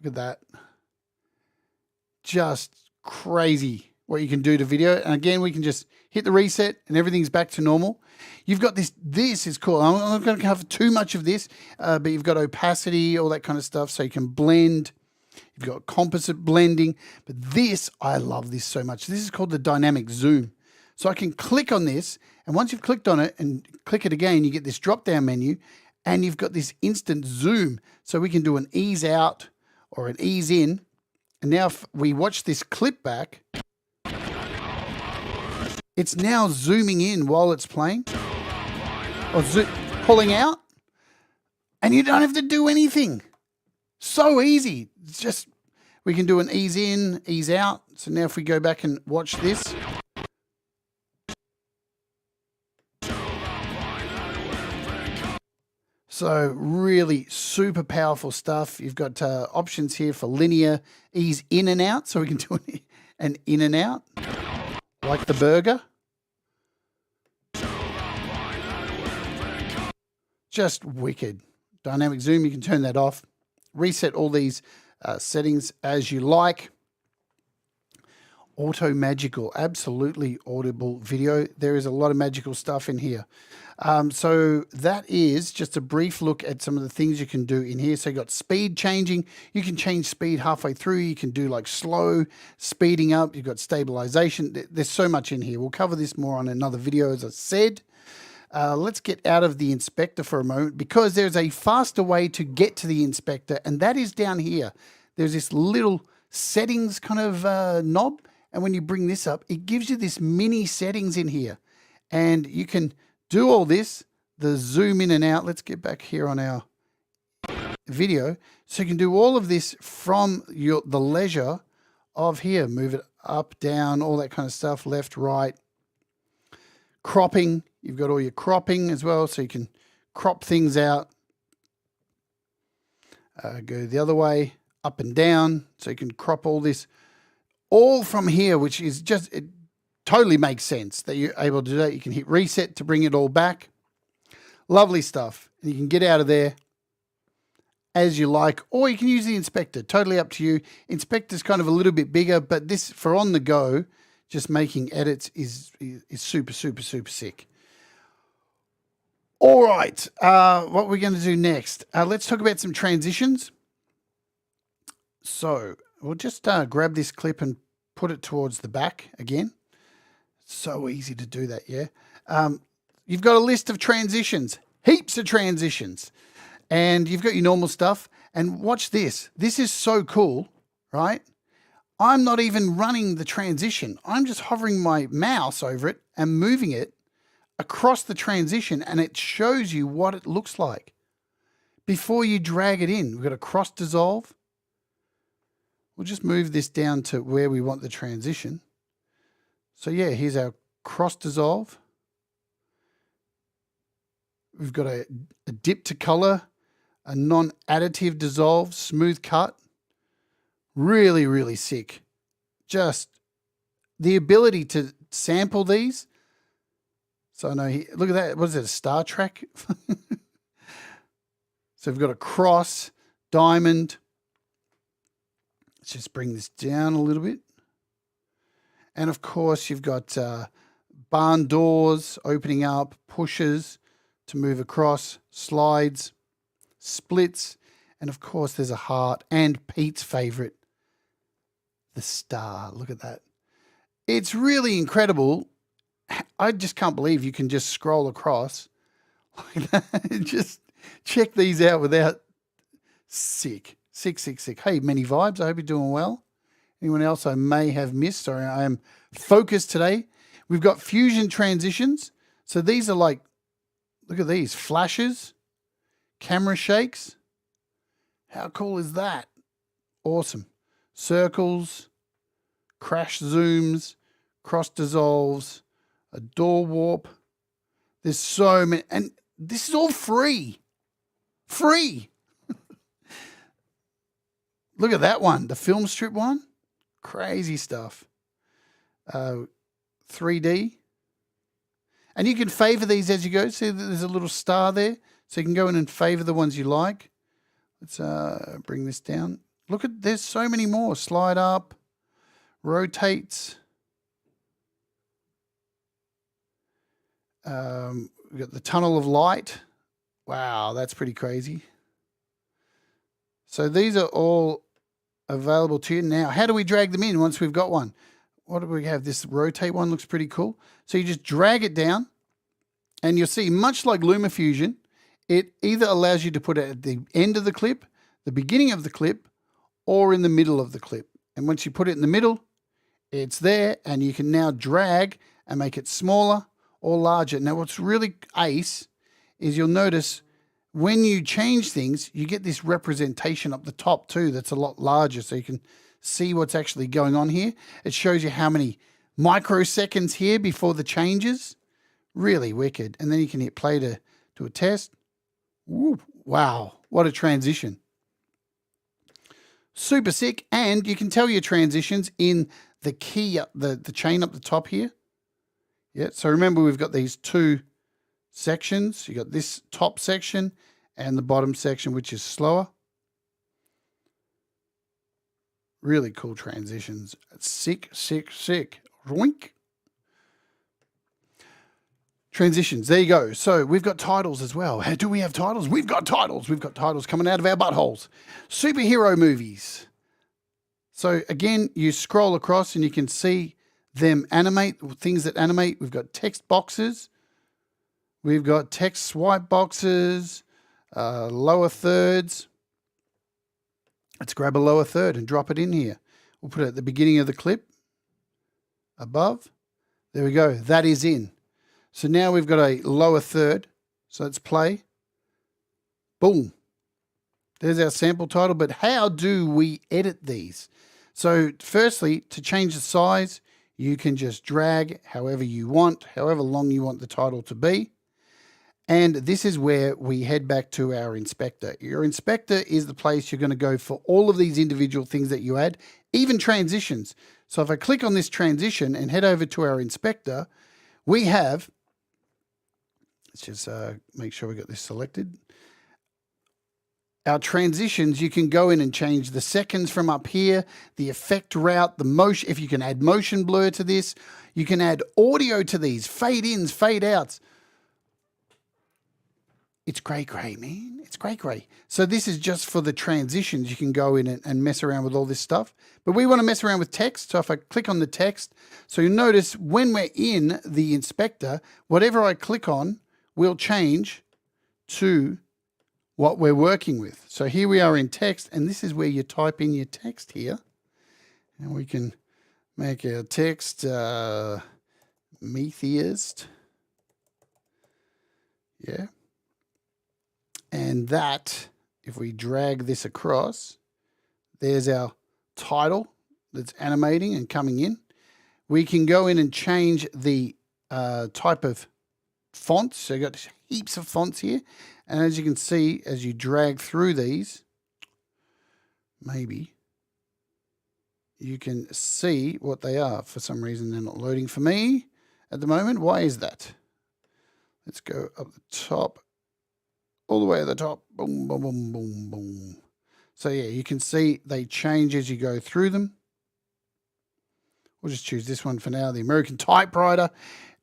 Look at that. Just crazy what you can do to video. And again, we can just hit the reset and everything's back to normal. You've got this. This is cool. I'm not going to cover too much of this, but you've got opacity, all that kind of stuff. So you can blend. You've got composite blending. But this, I love this so much. This is called the dynamic zoom. So I can click on this. And once you've clicked on it and click it again, you get this drop-down menu. And you've got this instant zoom. So we can do an ease out or an ease in. And now if we watch this clip back, it's now zooming in while it's playing or pulling out, and you don't have to do anything. So easy. It's just, we can do an ease in, ease out. So now if we go back and watch this, so really super powerful stuff. You've got options here for linear ease in and out. So we can do an in and out like the burger. Just wicked. Dynamic zoom, you can turn that off. Reset all these settings as you like. Auto magical, absolutely audible video. There is a lot of magical stuff in here. So that is just a brief look at some of the things you can do in here. So you got speed changing. You can change speed halfway through. You can do like slow speeding up. You've got stabilization. There's so much in here. We'll cover this more on another video, as I said. Let's get out of the inspector for a moment, because there's a faster way to get to the inspector, and that is down here. There's this little settings kind of knob, and when you bring this up, it gives you this mini settings in here, and you can do all this, the zoom in and out. Let's get back here on our video. So you can do all of this from the leisure of here. Move it up, down, all that kind of stuff, left, right. Cropping, you've got all your cropping as well, so you can crop things out. Go the other way, up and down, so you can crop all this, all from here, which is just, it totally makes sense that you're able to do that. You can hit reset to bring it all back. Lovely stuff. And you can get out of there as you like, or you can use the inspector, totally up to you. Inspector's kind of a little bit bigger, but this for on the go, just making edits is super, super, super sick. All right, what we're going to do next, let's talk about some transitions. So we'll just grab this clip and put it towards the back again. So easy to do that, yeah. You've got a list of transitions, heaps of transitions, and you've got your normal stuff. And watch this. This is so cool, right? I'm not even running the transition. I'm just hovering my mouse over it and moving it across the transition, and it shows you what it looks like before you drag it in. We've got a cross dissolve. We'll just move this down to where we want the transition. So yeah, here's our cross dissolve. We've got a dip to color, a non-additive dissolve, smooth cut. Really, really sick. Just the ability to sample these. So I know, look at that. What is it, a Star Trek? So we've got a cross, diamond, Let's just bring this down a little bit. And of course, you've got barn doors opening up, pushes to move across, slides, splits, and of course, there's a heart and Pete's favorite, the star. Look at that. It's really incredible. I just can't believe you can just scroll across like that. Just check these out without sick. Hey, many vibes. I hope you're doing well. Anyone else I may have missed? Sorry, I am focused today. We've got fusion transitions. So these are like, look at these, flashes, camera shakes. How cool is that? Awesome. Circles, crash zooms, cross dissolves, a door warp. There's so many, and this is all free. Free. Look at that one, the film strip one. Crazy stuff. 3D. And you can favor these as you go. See, there's a little star there. So you can go in and favor the ones you like. Let's bring this down. Look at, there's so many more. Slide up, rotates. We've got the tunnel of light. Wow, that's pretty crazy. So these are all available to you now. How do we drag them in once we've got one? What do we have? This rotate one looks pretty cool. So you just drag it down and you'll see, much like LumaFusion, it either allows you to put it at the end of the clip, the beginning of the clip, or in the middle of the clip. And once you put it in the middle, it's there and you can now drag and make it smaller or larger. Now what's really ace is you'll notice when you change things, you get this representation up the top too that's a lot larger, so you can see what's actually going on here. It shows you how many microseconds here before the changes. Really wicked. And then you can hit play to do a test. Woo, wow, what a transition. Super sick. And you can tell your transitions in the key, the chain up the top here. Yeah, so remember we've got these two sections. You got this top section and the bottom section, which is slower. Really cool transitions. Sick. Roink. Transitions. There you go. So we've got titles as well. How do we have titles? We've got titles. We've got titles coming out of our buttholes. Superhero movies. So again, you scroll across and you can see them animate, things that animate. We've got text boxes. We've got text swipe boxes, lower thirds. Let's grab a lower third and drop it in here. We'll put it at the beginning of the clip, above. There we go. That is in. So now we've got a lower third. So let's play. Boom. There's our sample title. But how do we edit these? So firstly, to change the size, you can just drag however you want, however long you want the title to be. And this is where we head back to our inspector. Your inspector is the place you're going to go for all of these individual things that you add, even transitions. So if I click on this transition and head over to our inspector, we have, let's just make sure we got this selected. Our transitions, you can go in and change the seconds from up here, the effect route, the motion. If you can add motion blur to this, you can add audio to these, fade ins, fade outs. It's grey, man. It's grey. So this is just for the transitions. You can go in and mess around with all this stuff. But we want to mess around with text. So if I click on the text, so you'll notice when we're in the inspector, whatever I click on will change to what we're working with. So here we are in text, and this is where you type in your text here. And we can make our text metheist. Yeah. And that, if we drag this across, there's our title that's animating and coming in. We can go in and change the type of fonts. So you've got heaps of fonts here. And as you can see, as you drag through these, maybe you can see what they are. For some reason, they're not loading for me at the moment. Why is that? Let's go up the top. All the way at the top. Boom, boom, boom, boom, boom. So yeah, you can see they change as you go through them. We'll just choose this one for now, the American typewriter.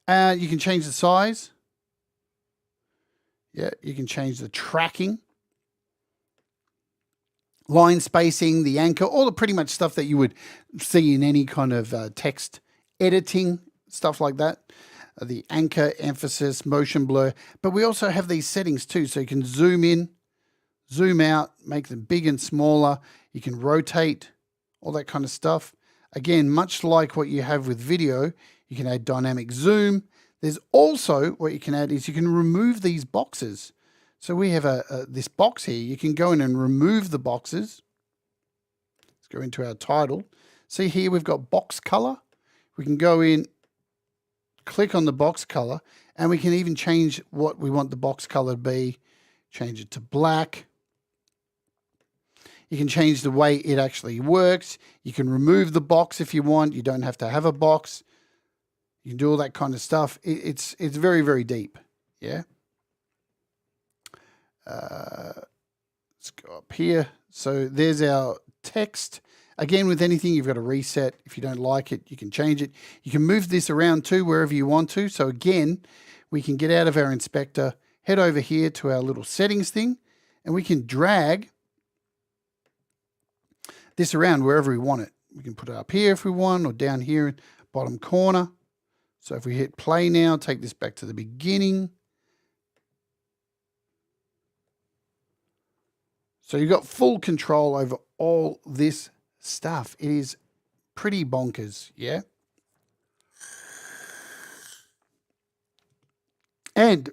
You can change the size. Yeah, you can change the tracking, line spacing, the anchor, all the pretty much stuff that you would see in any kind of text editing, stuff like that. The anchor, emphasis, motion blur. But we also have these settings too, so you can zoom in, zoom out, make them big and smaller. You can rotate, all that kind of stuff. Again, much like what you have with video, you can add dynamic zoom. There's also, what you can add is you can remove these boxes. So we have this box here. You can go in and remove the boxes. Let's go into our title. See here, we've got box color. We can go in, click on the box color, and we can even change what we want the box color to be. Change it to black. You can change the way it actually works. You can remove the box if you want. You don't have to have a box. You can do all that kind of stuff. It's very, very deep. Yeah. Let's go up here. So there's our text. Again, with anything, you've got to reset. If you don't like it, you can change it. You can move this around too, wherever you want to. So again, we can get out of our inspector, head over here to our little settings thing, and we can drag this around wherever we want it. We can put it up here if we want, or down here in bottom corner. So if we hit play now, take this back to the beginning. So you've got full control over all this stuff. It is pretty bonkers, yeah? And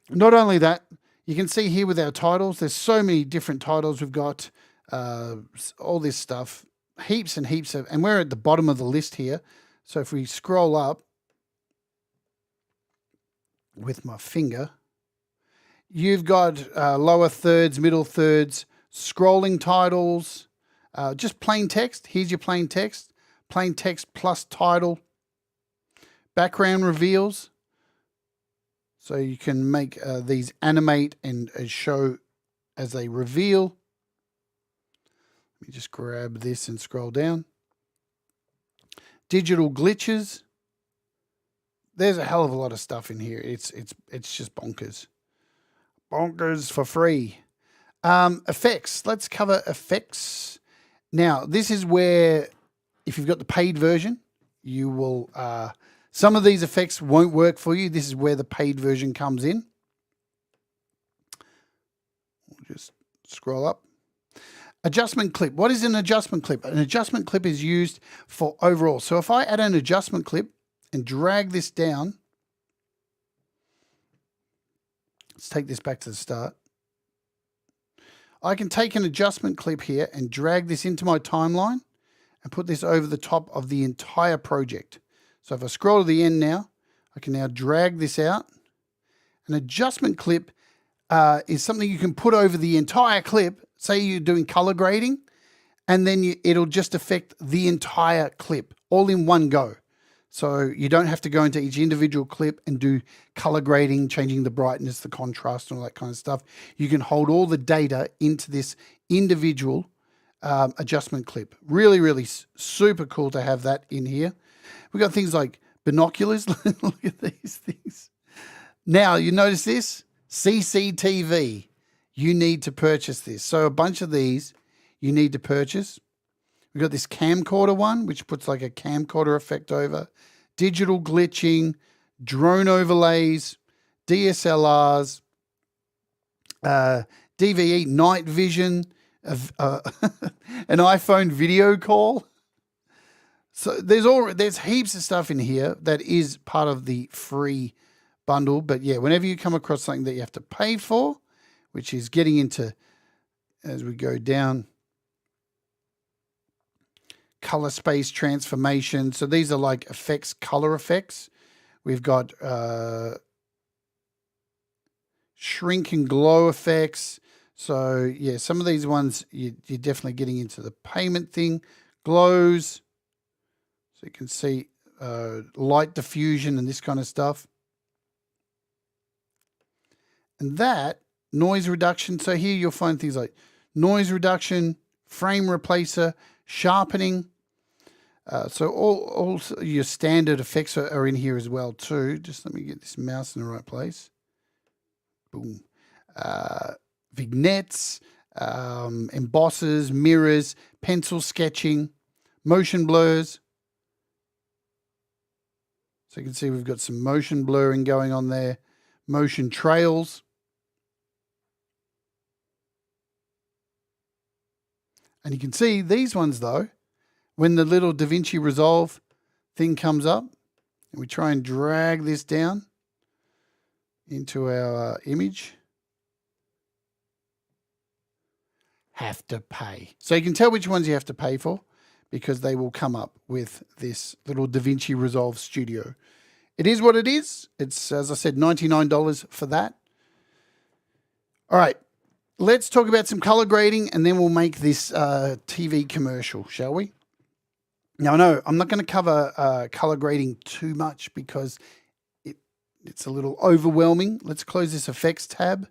not only that, you can see here with our titles, there's so many different titles. We've got all this stuff, heaps and heaps of, and we're at the bottom of the list here. So if we scroll up with my finger, you've got lower thirds, middle thirds, scrolling titles, just plain text. Here's your plain text plus title, background reveals. So you can make these animate and show as they reveal. Let me just grab this and scroll down. Digital glitches. There's a hell of a lot of stuff in here. It's just bonkers. Bonkers for free. Effects. Let's cover effects. Now, this is where, if you've got the paid version, you will, some of these effects won't work for you. This is where the paid version comes in. We'll just scroll up. Adjustment clip. What is an adjustment clip? An adjustment clip is used for overall. So if I add an adjustment clip and drag this down, let's take this back to the start. I can take an adjustment clip here and drag this into my timeline and put this over the top of the entire project. So if I scroll to the end now, I can now drag this out. An adjustment clip is something you can put over the entire clip. Say you're doing color grading, and then it'll just affect the entire clip all in one go. So you don't have to go into each individual clip and do color grading, changing the brightness, the contrast, and all that kind of stuff. You can hold all the data into this individual adjustment clip. Really, really super cool to have that in here. We've got things like binoculars. Look at these things. Now, you notice this? CCTV. You need to purchase this. So a bunch of these you need to purchase. We've got this camcorder one, which puts like a camcorder effect over. Digital glitching, drone overlays, DSLRs, DVE, night vision, an iPhone video call. So there's heaps of stuff in here that is part of the free bundle. But yeah, whenever you come across something that you have to pay for, which is getting into, as we go down, color space transformation. So these are like effects, color effects. We've got shrink and glow effects. So yeah, some of these ones you're definitely getting into the payment thing. Glows. So you can see light diffusion and this kind of stuff. And that, noise reduction. So here you'll find things like noise reduction, frame replacer, sharpening. So all your standard effects are in here as well too. Just let me get this mouse in the right place. Boom. Vignettes, embossers, mirrors, pencil sketching, motion blurs. So you can see we've got some motion blurring going on there, motion trails. And you can see these ones though, when the little DaVinci Resolve thing comes up, and we try and drag this down into our image, have to pay. So you can tell which ones you have to pay for because they will come up with this little DaVinci Resolve Studio. It is what it is. It's, as I said, $99 for that. All right, let's talk about some color grading and then we'll make this TV commercial, shall we? Now, I know I'm not going to cover color grading too much because it's a little overwhelming. Let's close this effects tab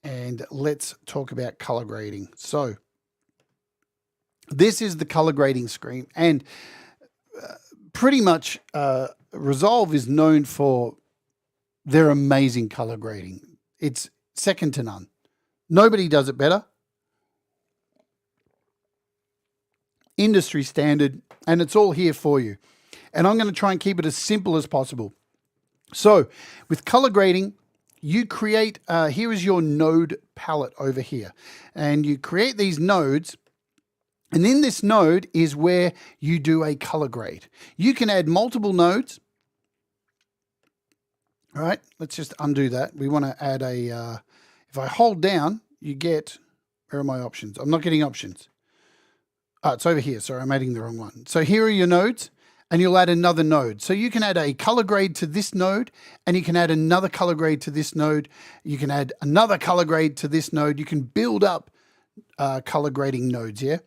and let's talk about color grading. So this is the color grading screen, and pretty much Resolve is known for their amazing color grading. It's second to none. Nobody does it better. Industry standard, and it's all here for you. And I'm going to try and keep it as simple as possible. So with color grading, you create, here is your node palette over here. And you create these nodes, and in this node is where you do a color grade. You can add multiple nodes. All right, let's just undo that. We want to add a, if I hold down, you get, where are my options? I'm not getting options. Oh, it's over here. Sorry, I'm adding the wrong one. So here are your nodes, and you'll add another node. So you can add a color grade to this node, and you can add another color grade to this node. You can add another color grade to this node. You can build up color grading nodes, yeah?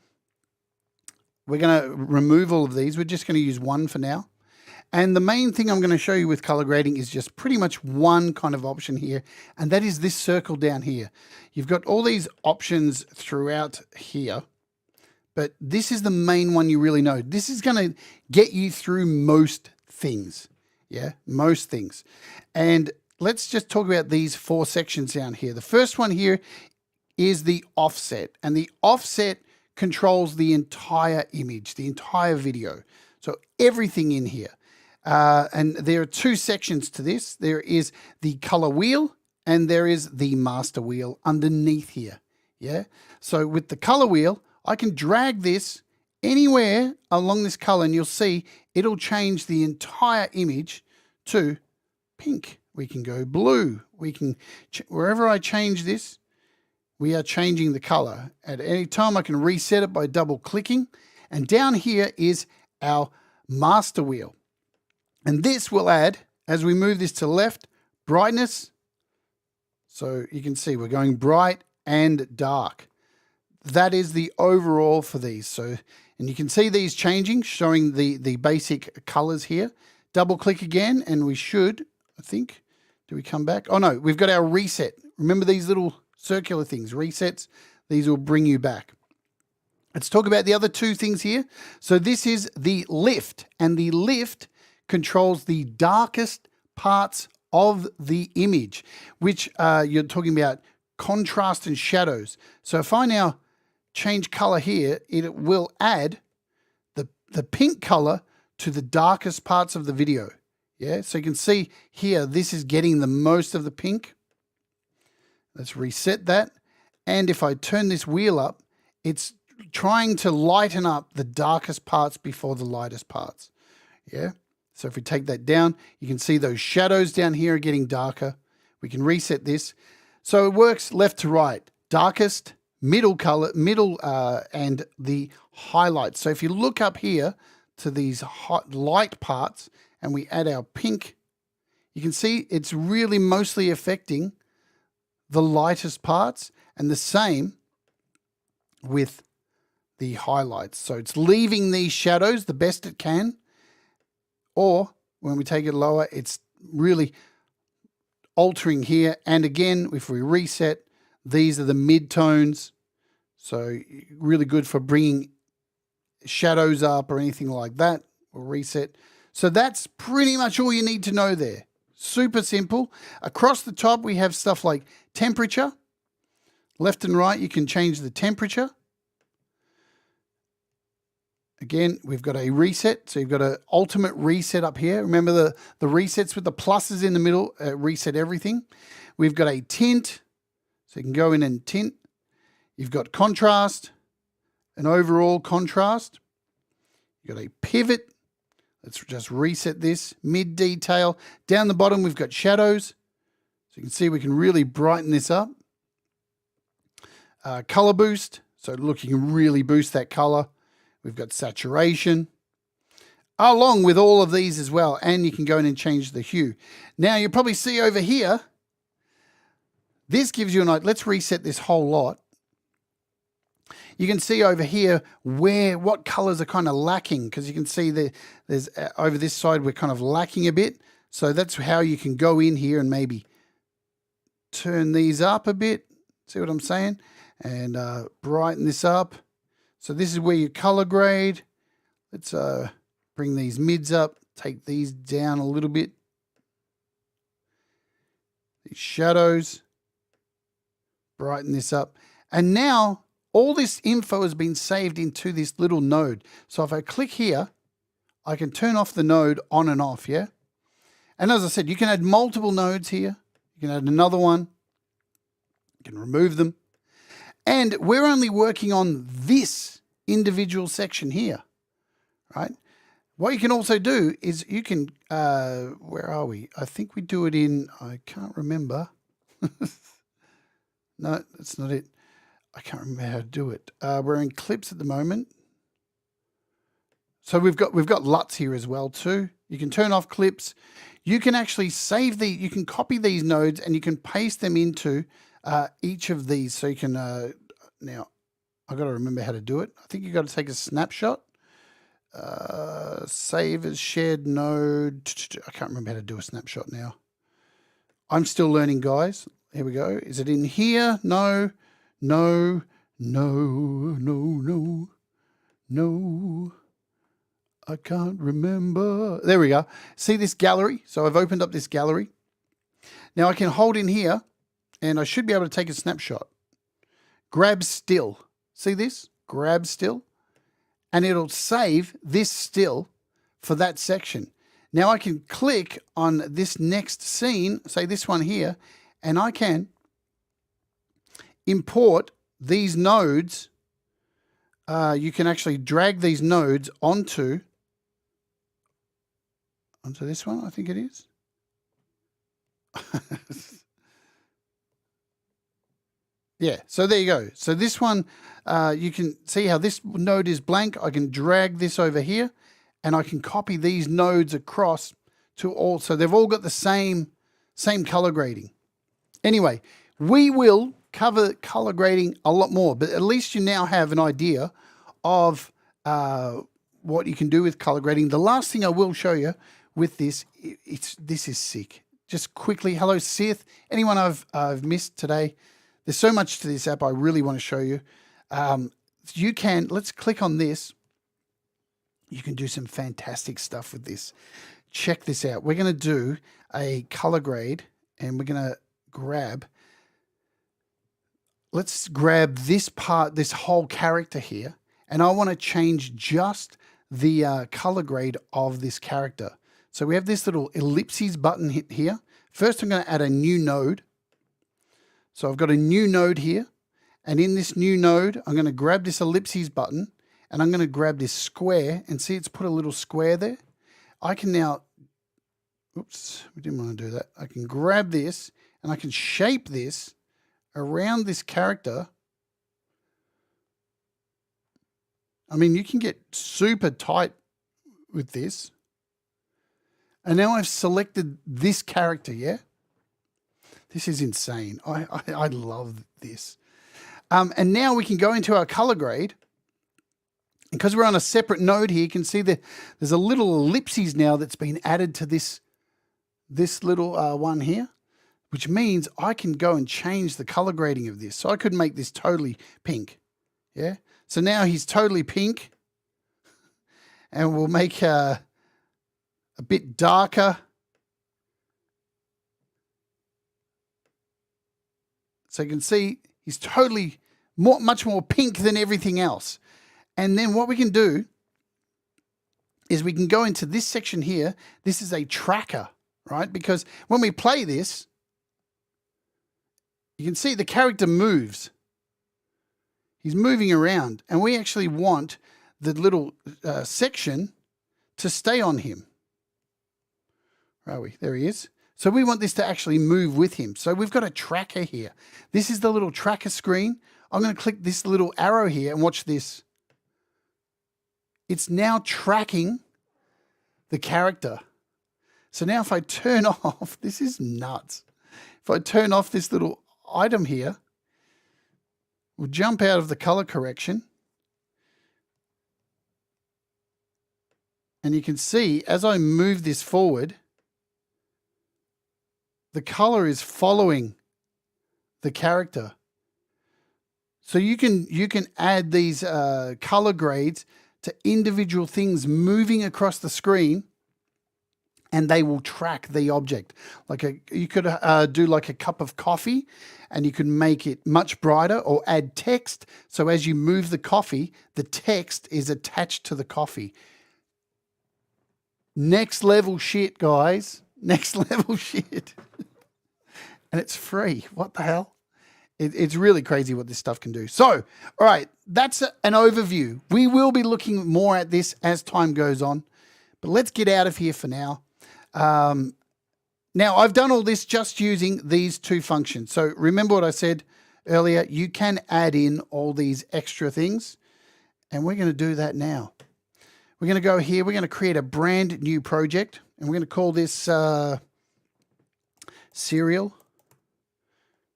We're going to remove all of these. We're just going to use one for now. And the main thing I'm going to show you with color grading is just pretty much one kind of option here, and that is this circle down here. You've got all these options throughout here, but this is the main one you really know. This is going to get you through most things, yeah, most things. And let's just talk about these four sections down here. The first one here is the offset, and the offset controls the entire image, the entire video. So everything in here. And there are two sections to this. There is the color wheel and there is the master wheel underneath here. Yeah. So with the color wheel, I can drag this anywhere along this color and you'll see it'll change the entire image to pink. We can go blue. We can, wherever I change this, we are changing the color. At any time, I can reset it by double clicking. And down here is our master wheel. And this will add, as we move this to left, brightness. So you can see we're going bright and dark. That is the overall for these. So, and you can see these changing, showing the basic colors here. Double click again, and we should, I think, do we come back? Oh no, we've got our reset. Remember these little circular things, resets, these will bring you back. Let's talk about the other two things here. So this is the lift, and the lift controls the darkest parts of the image, which you're talking about contrast and shadows. So if I now change color here, it will add the pink color to the darkest parts of the video. Yeah, so you can see here, this is getting the most of the pink. Let's reset that. And if I turn this wheel up, it's trying to lighten up the darkest parts before the lightest parts. Yeah. So if we take that down, you can see those shadows down here are getting darker. We can reset this. So it works left to right, darkest, middle color, and the highlights. So if you look up here to these hot light parts and we add our pink, you can see it's really mostly affecting the lightest parts, and the same with the highlights. So it's leaving these shadows the best it can, or when we take it lower, it's really altering here. And again, if we reset, these are the mid-tones, So really good for bringing shadows up or anything like that, or reset. So that's pretty much all you need to know there. Super simple. Across the top, we have stuff like temperature. Left and right, you can change the temperature. Again, we've got a reset. So you've got an ultimate reset up here. Remember the resets with the pluses in the middle, reset everything. We've got a tint. So you can go in and tint. You've got contrast, an overall contrast. You've got a pivot. Let's just reset this. Mid detail. Down the bottom, we've got shadows. So you can see we can really brighten this up. Color boost. So look, you can really boost that color. We've got saturation. Along with all of these as well. And you can go in and change the hue. Now you'll probably see over here, this gives you an idea. Let's reset this whole lot. You can see over here what colors are kind of lacking, because you can see there's over this side we're kind of lacking a bit. So that's how you can go in here and maybe turn these up a bit. See what I'm saying? And brighten this up. So this is where you color grade. Let's bring these mids up, take these down a little bit. These shadows, brighten this up. And now all this info has been saved into this little node. So if I click here, I can turn off the node on and off, yeah? And as I said, you can add multiple nodes here. You can add another one. You can remove them. And we're only working on this individual section here, right? What you can also do is you can, where are we? I think we do it in, I can't remember. No, that's not it. I can't remember how to do it. We're in clips at the moment. So we've got LUTs here as well too. You can turn off clips. You can actually save you can copy these nodes and you can paste them into each of these. So you can, now I've got to remember how to do it. I think you've got to take a snapshot. Save as shared node. I can't remember how to do a snapshot now. I'm still learning, guys. Here we go. Is it in here? No, no, no, no, no, no. I can't remember. There we go. See this gallery? So I've opened up this gallery. Now I can hold in here and I should be able to take a snapshot. Grab still. See this? Grab still. And it'll save this still for that section. Now I can click on this next scene, say this one here, and I can import these nodes. You can actually drag these nodes onto this one, I think it is. Yeah, so there you go. So this one, you can see how this node is blank. I can drag this over here and I can copy these nodes across to all. So they've all got the same color grading. Anyway, we will cover color grading a lot more, but at least you now have an idea of what you can do with color grading. The last thing I will show you with this, this is sick. Just quickly, hello Sith. Anyone I've missed today? There's so much to this app I really want to show you. You can, let's click on this. You can do some fantastic stuff with this. Check this out. We're going to do a color grade and we're going to let's grab this part, this whole character here. And I want to change just the color grade of this character. So we have this little ellipses button hit here. First, I'm going to add a new node. So I've got a new node here. And in this new node, I'm going to grab this ellipses button and I'm going to grab this square and see it's put a little square there. I can now, oops, we didn't want to do that. I can grab this and I can shape this around this character. I mean, you can get super tight with this. And now I've selected this character, yeah? This is insane. I love this. And now we can go into our color grade. Because we're on a separate node here, you can see that there's a little ellipses now that's been added to this little one here, which means I can go and change the color grading of this. So I could make this totally pink. Yeah. So now he's totally pink. And we'll make a bit darker. So you can see he's totally much more pink than everything else. And then what we can do is we can go into this section here. This is a tracker, right? Because when we play this, you can see the character moves. He's moving around, and we actually want the little section to stay on him. Where are we? There he is. So we want this to actually move with him. So we've got a tracker here. This is the little tracker screen. I'm going to click this little arrow here and watch this. It's now tracking the character. So now if I turn off, this is nuts. If I turn off this little item here, we'll jump out of the color correction. And you can see as I move this forward, the color is following the character. So you can add these color grades to individual things moving across the screen, and they will track the object. You could do like a cup of coffee, and you can make it much brighter, or add text. So as you move the coffee, the text is attached to the coffee. Next level shit, guys. Next level shit. And it's free. What the hell? It's really crazy what this stuff can do. So, all right, that's an overview. We will be looking more at this as time goes on. But let's get out of here for now. Now, I've done all this just using these two functions. So remember what I said earlier. You can add in all these extra things. And we're going to do that now. We're going to go here. We're going to create a brand new project. And we're going to call this Serial.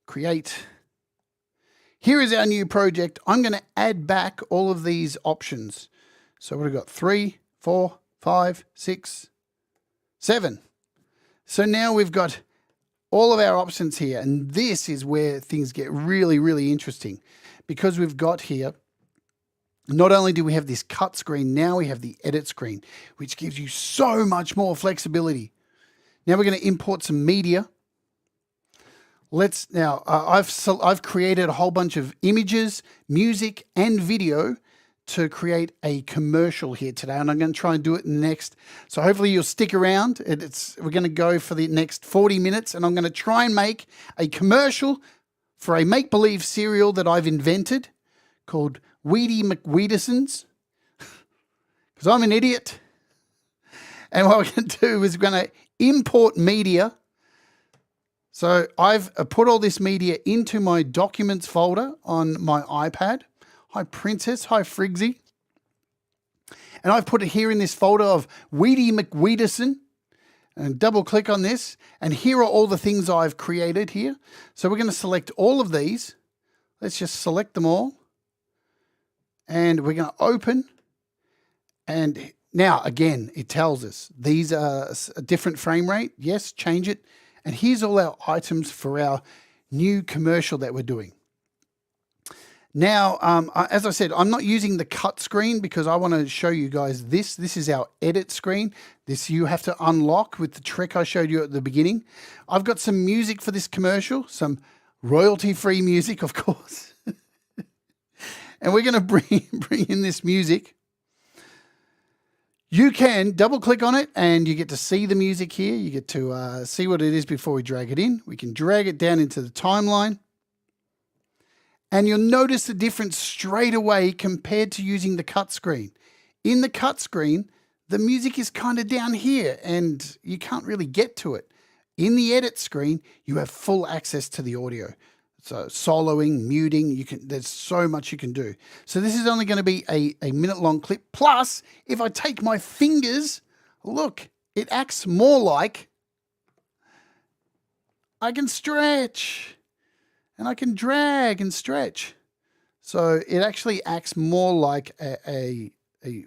Create. Here is our new project. I'm going to add back all of these options. So we've got 3, 4, 5, 6, 7. So now we've got all of our options here. And this is where things get really, really interesting. Because we've got here, not only do we have this cut screen, now we have the edit screen, which gives you so much more flexibility. Now we're going to import some media. I've created a whole bunch of images, music, and video to create a commercial here today, and I'm going to try and do it next. So hopefully you'll stick around. We're going to go for the next 40 minutes, and I'm going to try and make a commercial for a make-believe cereal that I've invented called Weedy McWeedisons, because I'm an idiot. And what we're going to do is we're going to import media. So I've put all this media into my documents folder on my iPad. Hi, Princess. Hi, Frigsy. And I've put it here in this folder of Weedy McWeedison. And double click on this. And here are all the things I've created here. So we're going to select all of these. Let's just select them all. And we're going to open. And now, again, it tells us these are a different frame rate. Yes, change it. And here's all our items for our new commercial that we're doing. Now, as I said, I'm not using the cut screen because I want to show you guys this. This is our edit screen. This you have to unlock with the trick I showed you at the beginning. I've got some music for this commercial, some royalty-free music, of course. And we're going to bring in this music. You can double click on it and you get to see the music here. You get to see what it is before we drag it in. We can drag it down into the timeline. And you'll notice the difference straight away compared to using the cut screen. In the cut screen, the music is kind of down here and you can't really get to it. In the edit screen, you have full access to the audio. So soloing, muting, there's so much you can do. So this is only going to be a minute-long clip. Plus, if I take my fingers, look, it acts more like I can stretch. And I can drag and stretch. So it actually acts more like a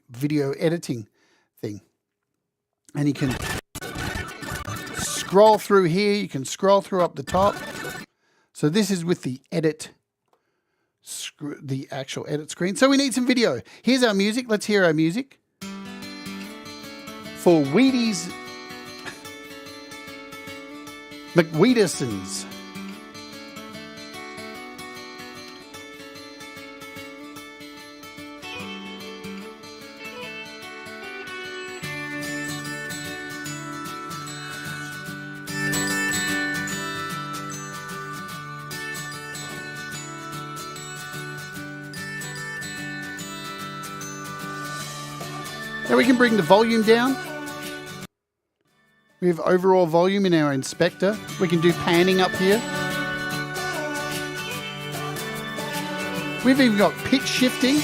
video editing thing. And you can scroll through here. You can scroll through up the top. So this is with the edit the actual edit screen. So we need some video. Here's our music. Let's hear our music. For Wheaties McWheatersons. Now we can bring the volume down. We have overall volume in our inspector. We can do panning up here. We've even got pitch shifting.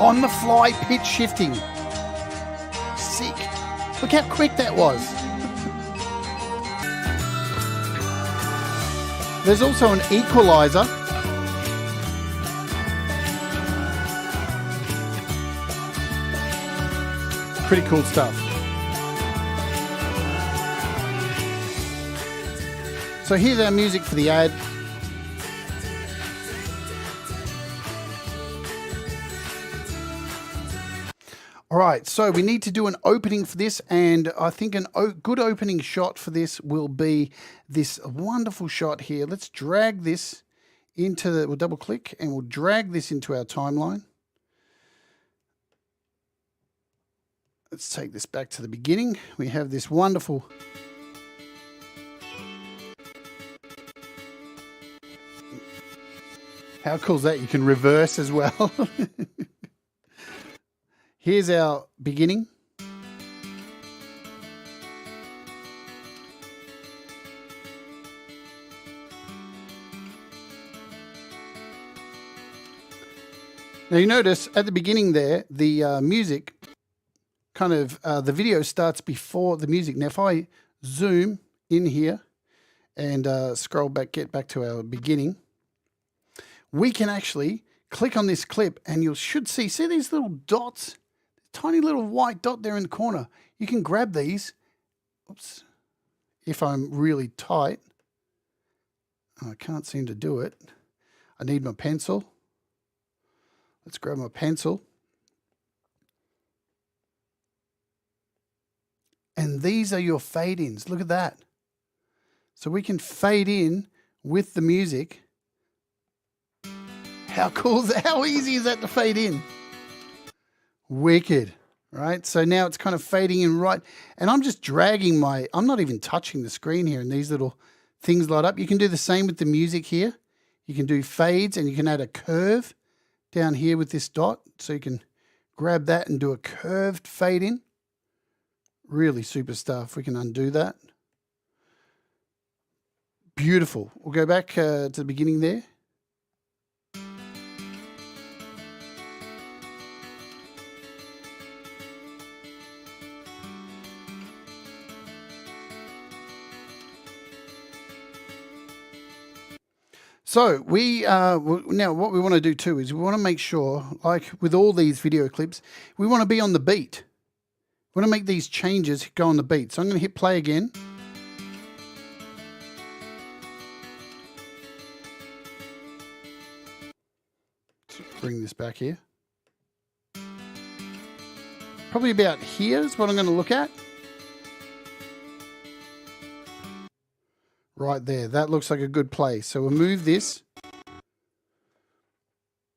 On the fly pitch shifting. Sick. Look how quick that was. There's also an equalizer. Pretty cool stuff. So here's our music for the ad. All right, so we need to do an opening for this, and I think a good opening shot for this will be this wonderful shot here. Let's drag this into we'll double click and we'll drag this into our timeline. Let's take this back to the beginning. We have this wonderful how cool is that? You can reverse as well. Here's our beginning. Now you notice at the beginning there, the music kind of, the video starts before the music. Now if I zoom in here and scroll back, get back to our beginning, we can actually click on this clip and you should see these little dots, tiny little white dot there in the corner. You can grab these, oops, if I'm really tight. Oh, I can't seem to do it. I need my pencil. Let's grab my pencil. And these are your fade-ins. Look at that. So we can fade in with the music. How cool is that? How easy is that to fade in? Wicked, right? So now it's kind of fading in right. And I'm just dragging I'm not even touching the screen here, and these little things light up. You can do the same with the music here. You can do fades, and you can add a curve down here with this dot. So you can grab that and do a curved fade in. Really super stuff. We can undo that. Beautiful. We'll go back to the beginning there. So now what we want to do too is we want to make sure, like with all these video clips, we want to be on the beat. We want to make these changes go on the beat. So I'm going to hit play again. Let's bring this back here. Probably about here is what I'm going to look at. Right there. That looks like a good place. So we'll move this.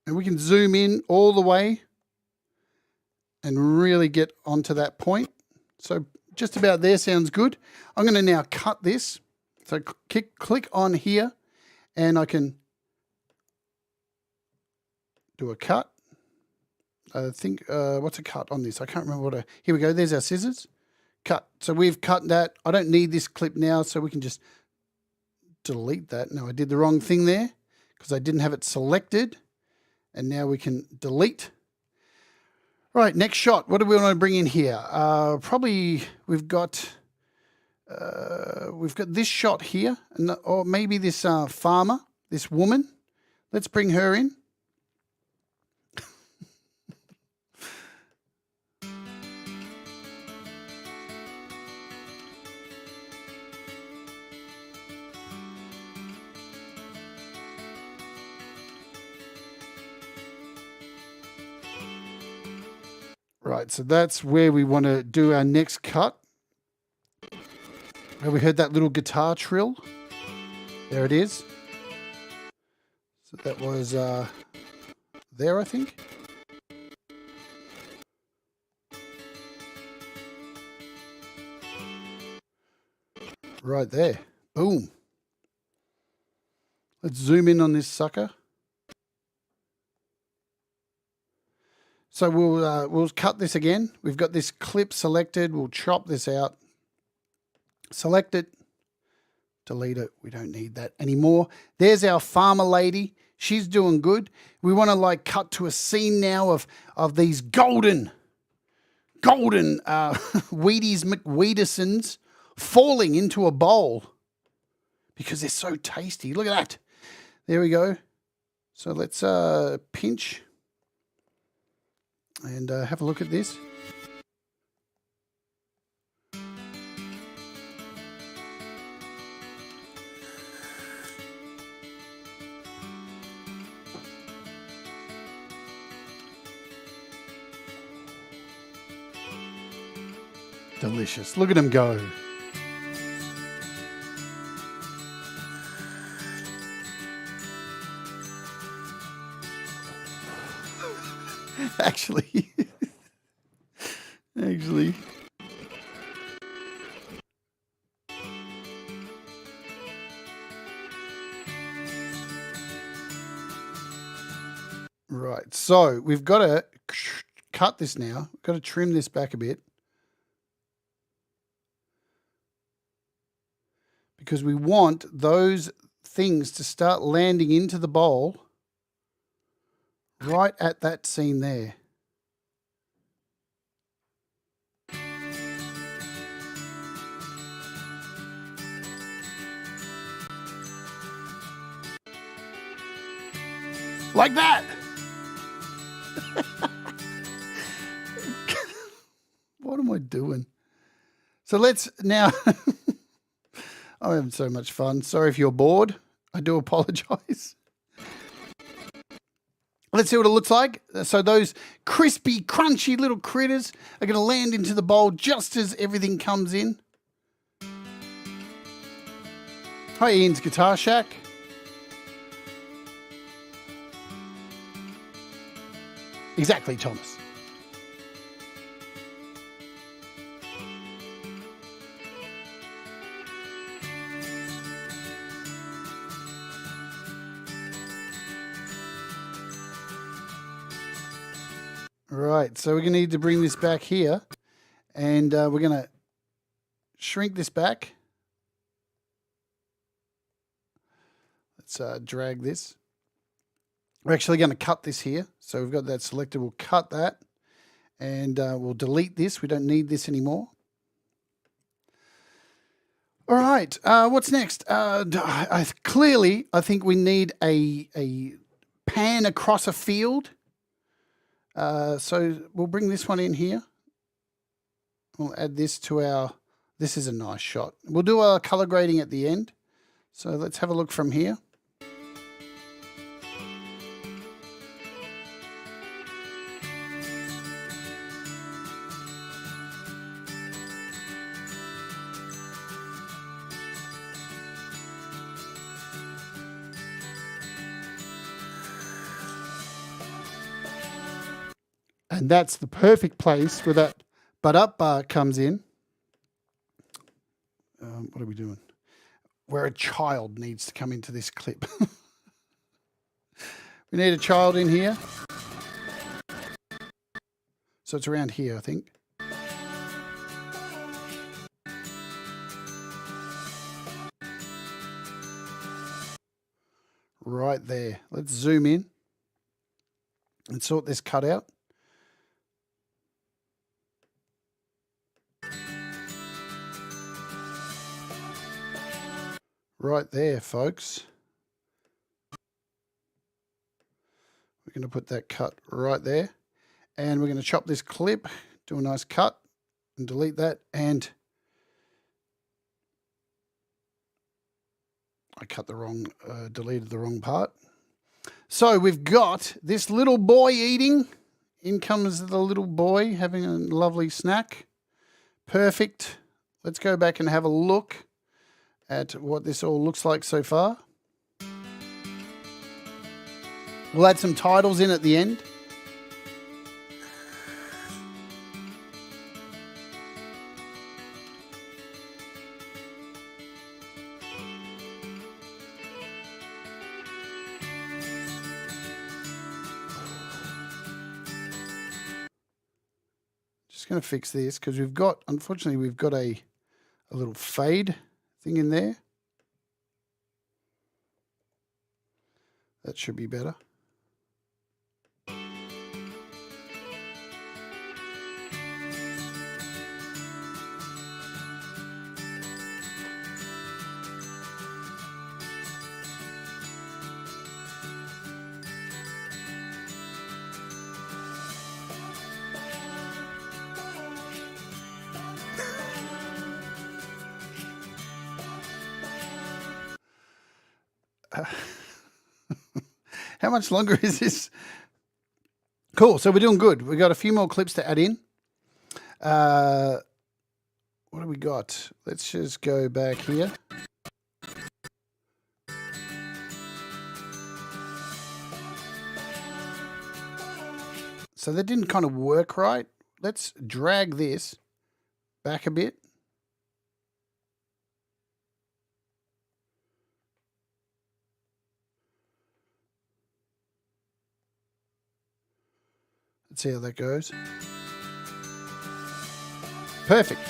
And we can zoom in all the way and really get onto that point. So just about there sounds good. I'm going to now cut this. So click on here and I can do a cut. I think, what's a cut on this? I can't remember here we go. There's our scissors. Cut. So we've cut that. I don't need this clip now, so we can just delete that. No, I did the wrong thing there because I didn't have it selected. And now we can delete. Right, next shot. What do we want to bring in here? Probably we've got this shot here, or maybe this farmer, this woman. Let's bring her in. Right, so that's where we want to do our next cut. Have we heard that little guitar trill? There it is. So that was there, I think. Right there. Boom. Let's zoom in on this sucker. So we'll cut this again. We've got this clip selected. We'll chop this out. Select it. Delete it. We don't need that anymore. There's our farmer lady. She's doing good. We want to like cut to a scene now of these golden Wheaties McWheatersons falling into a bowl because they're so tasty. Look at that. There we go. So let's pinch and have a look at this. Delicious. Look at them go. Actually. Right. So we've got to cut this now. We've got to trim this back a bit. Because we want those things to start landing into the bowl right at that scene there. Like that. What am I doing? So let's now... I'm having so much fun. Sorry if you're bored. I do apologize. Let's see what it looks like. So those crispy, crunchy little critters are going to land into the bowl just as everything comes in. Hi, Ian's Guitar Shack. Exactly, Thomas. Right, so we're going to need to bring this back here, and we're going to shrink this back. Let's drag this. We're actually going to cut this here. So we've got that selected. We'll cut that, and we'll delete this. We don't need this anymore. All right, what's next? Clearly, I think we need a pan across a field. So we'll bring this one in here. We'll add this to our, this is a nice shot. We'll do our color grading at the end. So let's have a look from here. And that's the perfect place where that but up bar comes in. What are we doing? Where a child needs to come into this clip. We need a child in here. So it's around here, I think. Right there. Let's zoom in and sort this cut out. Right there, folks. We're going to put that cut right there. And we're going to chop this clip, do a nice cut, and delete that. And I cut the wrong, deleted the wrong part. So we've got this little boy eating In comes the little boy having a lovely snack. Perfect. Let's go back and have a look at what this all looks like so far. We'll add some titles in at the end. Just going to fix this because unfortunately, we've got a little fade thing in there. That should be better. How much longer is this? Cool. So we're doing good. We've got a few more clips to add in. What do we got? Let's just go back here. So that didn't kind of work right. Let's drag this back a bit. Let's see how that goes. Perfect.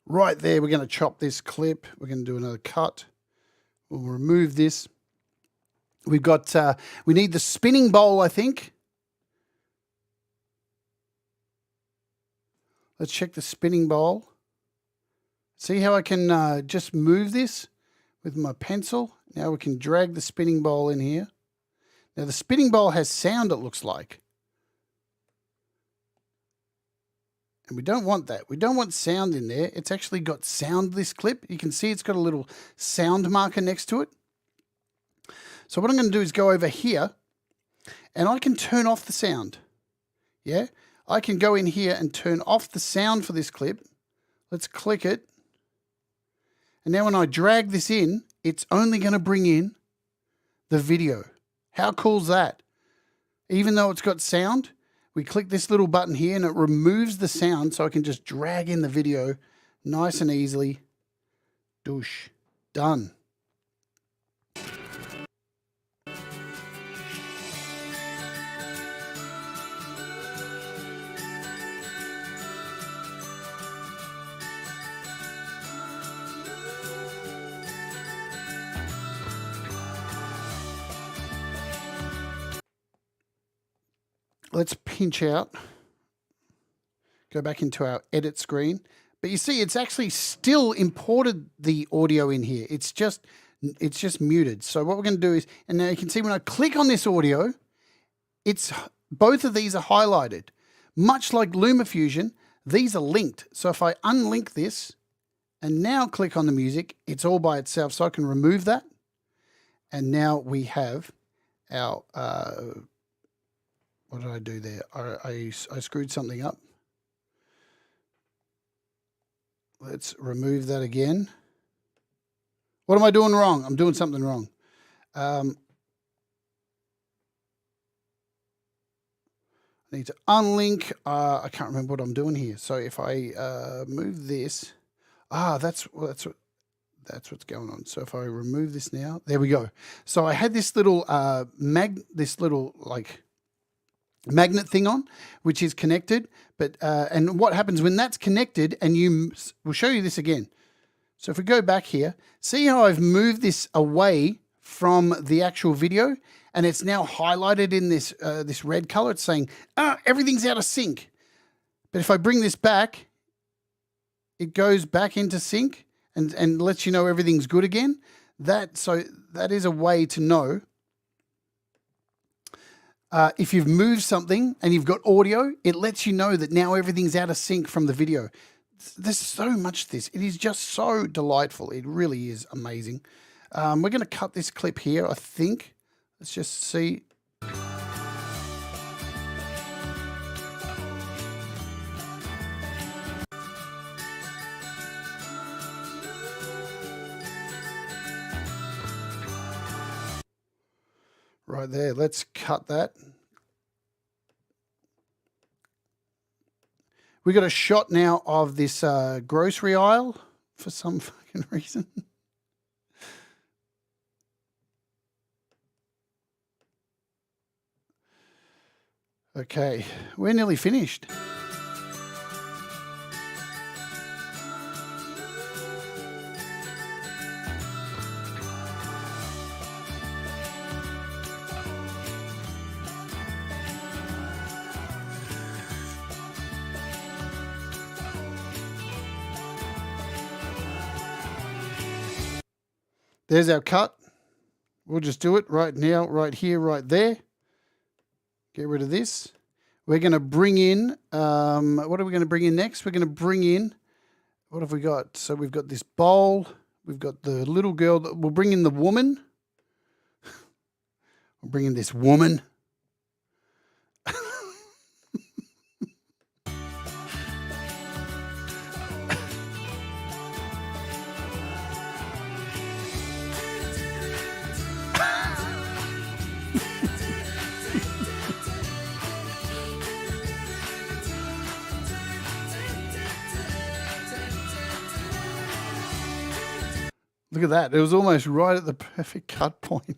Right there, we're going to chop this clip. We're going to do another cut. We'll remove this. We've got, we need the spinning bowl, I think. Let's check the spinning bowl. See how I can just move this with my pencil? Now we can drag the spinning bowl in here. Now the spinning bowl has sound, it looks like. And we don't want that. We don't want sound in there. It's actually got sound, this clip. You can see it's got a little sound marker next to it. So what I'm going to do is go over here and I can turn off the sound. Yeah? I can go in here and turn off the sound for this clip. Let's click it. And now when I drag this in, it's only going to bring in the video. How cool is that? Even though it's got sound, we click this little button here and it removes the sound so I can just drag in the video nice and easily. Doosh. Done. Let's pinch out, go back into our edit screen. But you see, it's actually still imported the audio in here. It's just muted. So what we're going to do is, and now you can see when I click on this audio, both of these are highlighted. Much like LumaFusion, these are linked. So if I unlink this and now click on the music, it's all by itself. So I can remove that. And now we have our... what did I do there? I screwed something up. Let's remove that again. What am I doing wrong? I'm doing something wrong. I need to unlink. I can't remember what I'm doing here. So if I move this, that's what's going on. So if I remove this now, there we go. So I had this little magnet thing on, which is connected, but and what happens when that's connected, and we'll show you this again. So if we go back here, see how I've moved this away from the actual video, and it's now highlighted in this this red color. It's saying everything's out of sync. But if I bring this back, it goes back into sync and lets you know everything's good again. So that is a way to know If you've moved something and you've got audio, it lets you know that now everything's out of sync from the video. There's so much to this. It is just so delightful. It really is amazing. We're going to cut this clip here, I think. Let's just see. Right there, let's cut that. We got a shot now of this grocery aisle for some fucking reason. Okay, we're nearly finished. There's our cut. We'll just do it right now, right here, right there. Get rid of this. We're going to bring in, what are we going to bring in next? We're going to bring in, what have we got? So we've got this bowl. We've got the little girl. We'll bring in the woman. We'll bring in this woman. Look at that. It was almost right at the perfect cut point.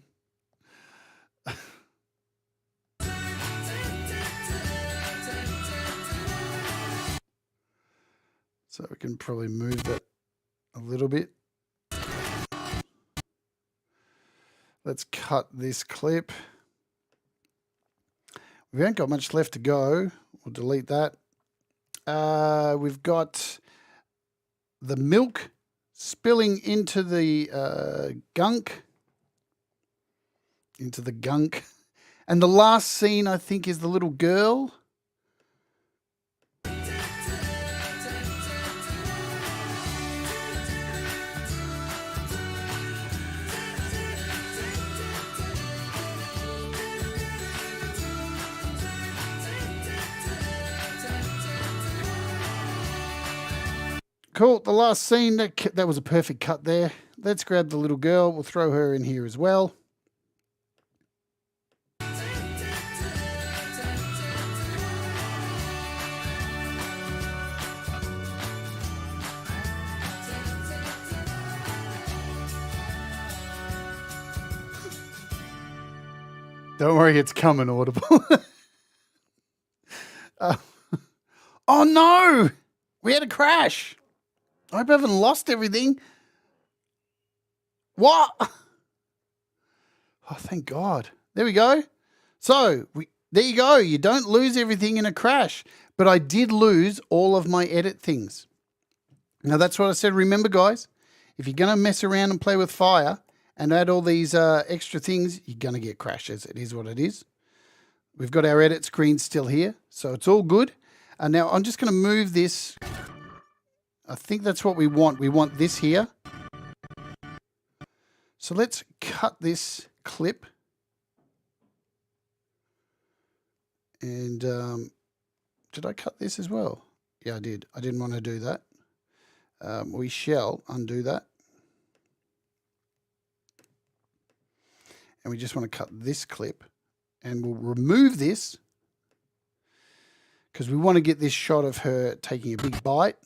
So we can probably move that a little bit. Let's cut this clip. We haven't got much left to go. We'll delete that. We've got the milk spilling into the gunk. And the last scene, I think, is the little girl. Cool, the last scene, that was a perfect cut there. Let's grab the little girl. We'll throw her in here as well. Don't worry, it's coming, Audible. Oh no! We had a crash. I hope I haven't lost everything. What? Oh, thank God. There we go. So, there you go. You don't lose everything in a crash. But I did lose all of my edit things. Now, that's what I said. Remember, guys, if you're going to mess around and play with fire and add all these extra things, you're going to get crashes. It is what it is. We've got our edit screen still here, so it's all good. And now I'm just going to move this. I think that's what we want. We want this here. So let's cut this clip. And did I cut this as well? Yeah, I did. I didn't want to do that. We shall undo that. And we just want to cut this clip. And we'll remove this because we want to get this shot of her taking a big bite.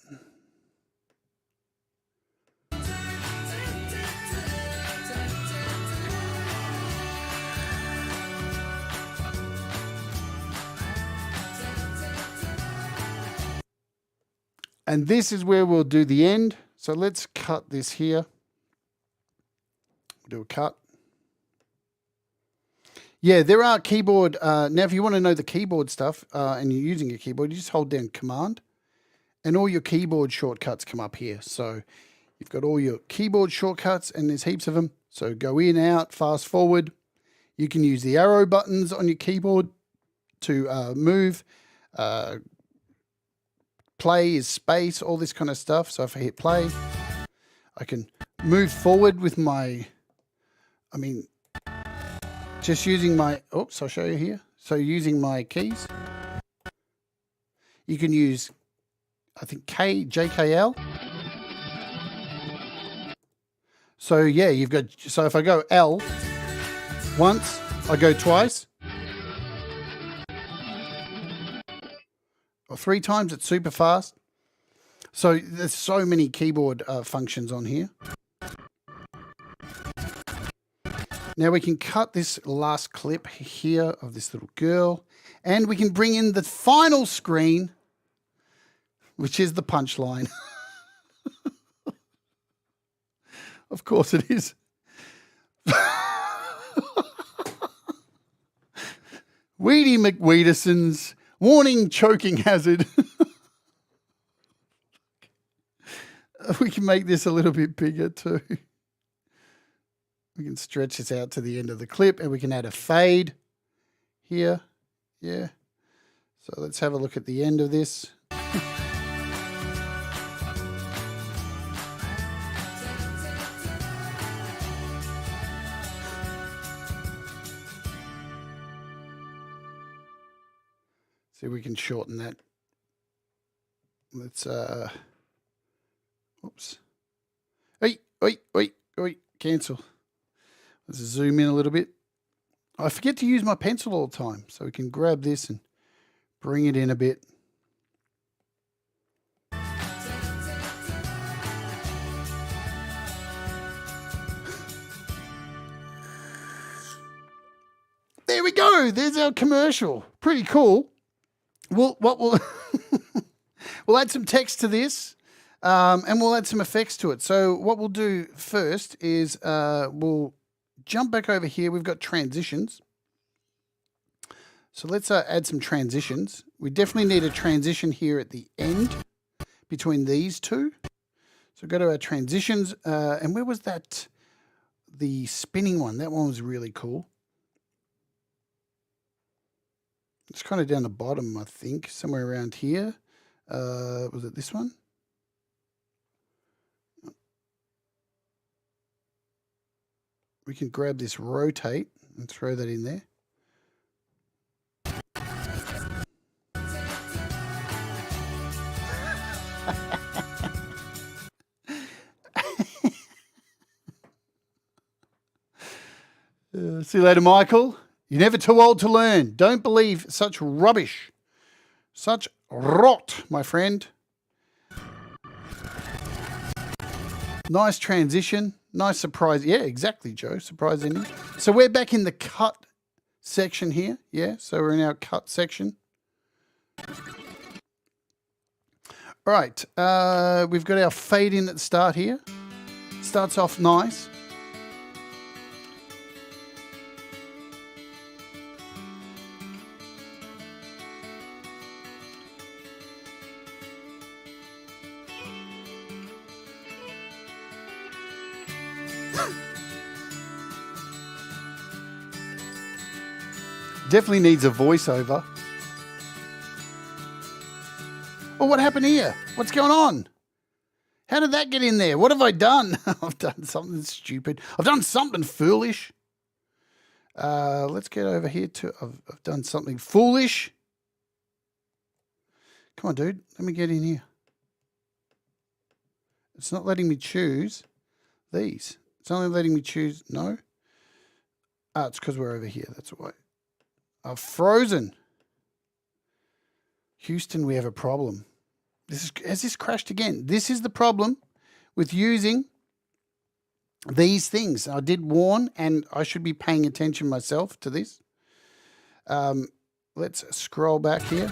And this is where we'll do the end. So let's cut this here. Do a cut. Yeah, there are keyboard. Now, if you want to know the keyboard stuff and you're using a keyboard, you just hold down Command and all your keyboard shortcuts come up here. So you've got all your keyboard shortcuts and there's heaps of them. So go in, out, fast forward. You can use the arrow buttons on your keyboard to move. Play is space, all this kind of stuff. So if I hit play, I can move forward with my, just using my, oops, I'll show you here. So using my keys, you can use, I think, JKL. So yeah, you've got, so if I go L once, I go twice. Or 3 times, it's super fast. So there's so many keyboard functions on here. Now we can cut this last clip here of this little girl, and we can bring in the final screen, which is the punchline. Of course it is. Weedy McWeederson's warning choking hazard. We can make this a little bit bigger too. We can stretch this out to the end of the clip, and we can add a fade here. Yeah. So let's have a look at the end of this. See if we can shorten that. Let's oops. Oi, cancel. Let's zoom in a little bit. I forget to use my pencil all the time, so we can grab this and bring it in a bit. There we go. There's our commercial. Pretty cool. We'll add some text to this, and we'll add some effects to it. So what we'll do first is we'll jump back over here. We've got transitions. So let's add some transitions. We definitely need a transition here at the end between these two. So go to our transitions. And where was that? The spinning one. That one was really cool. It's kind of down the bottom, I think, somewhere around here. Was it this one? We can grab this rotate and throw that in there. See you later, Michael. You're never too old to learn. Don't believe such rubbish. Such rot, my friend. Nice transition. Nice surprise. Yeah, exactly, Joe. Surprisingly. So we're back in the cut section here. Yeah, so we're in our cut section. All right. We've got our fade in at the start here. Starts off nice. Definitely needs a voiceover. Oh, what happened here? What's going on? How did that get in there? What have I done? I've done something stupid. I've done something foolish. Let's get over here to, I've done something foolish. Come on, dude. Let me get in here. It's not letting me choose these. It's only letting me choose, no. Ah, it's because we're over here. That's why. I've frozen. Houston, we have a problem. Has this crashed again? This is the problem with using these things. I did warn, and I should be paying attention myself to this. Let's scroll back here.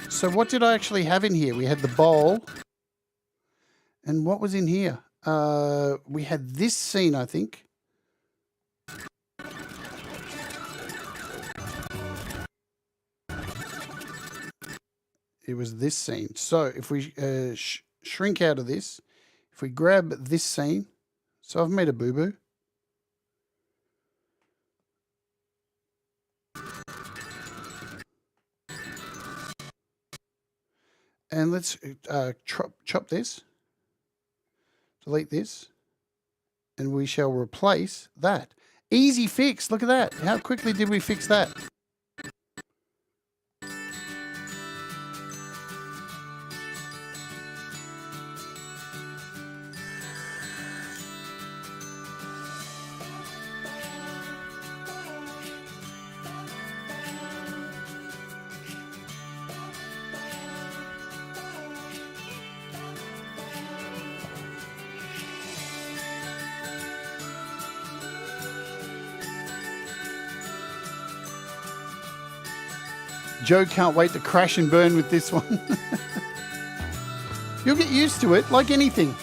So what did I actually have in here? We had the bowl. And what was in here? We had this scene, I think. It was this scene. So if we shrink out of this, if we grab this scene, so I've made a boo-boo. And let's chop this, delete this, and we shall replace that. Easy fix, look at that. How quickly did we fix that? Joe can't wait to crash and burn with this one. You'll get used to it, like anything.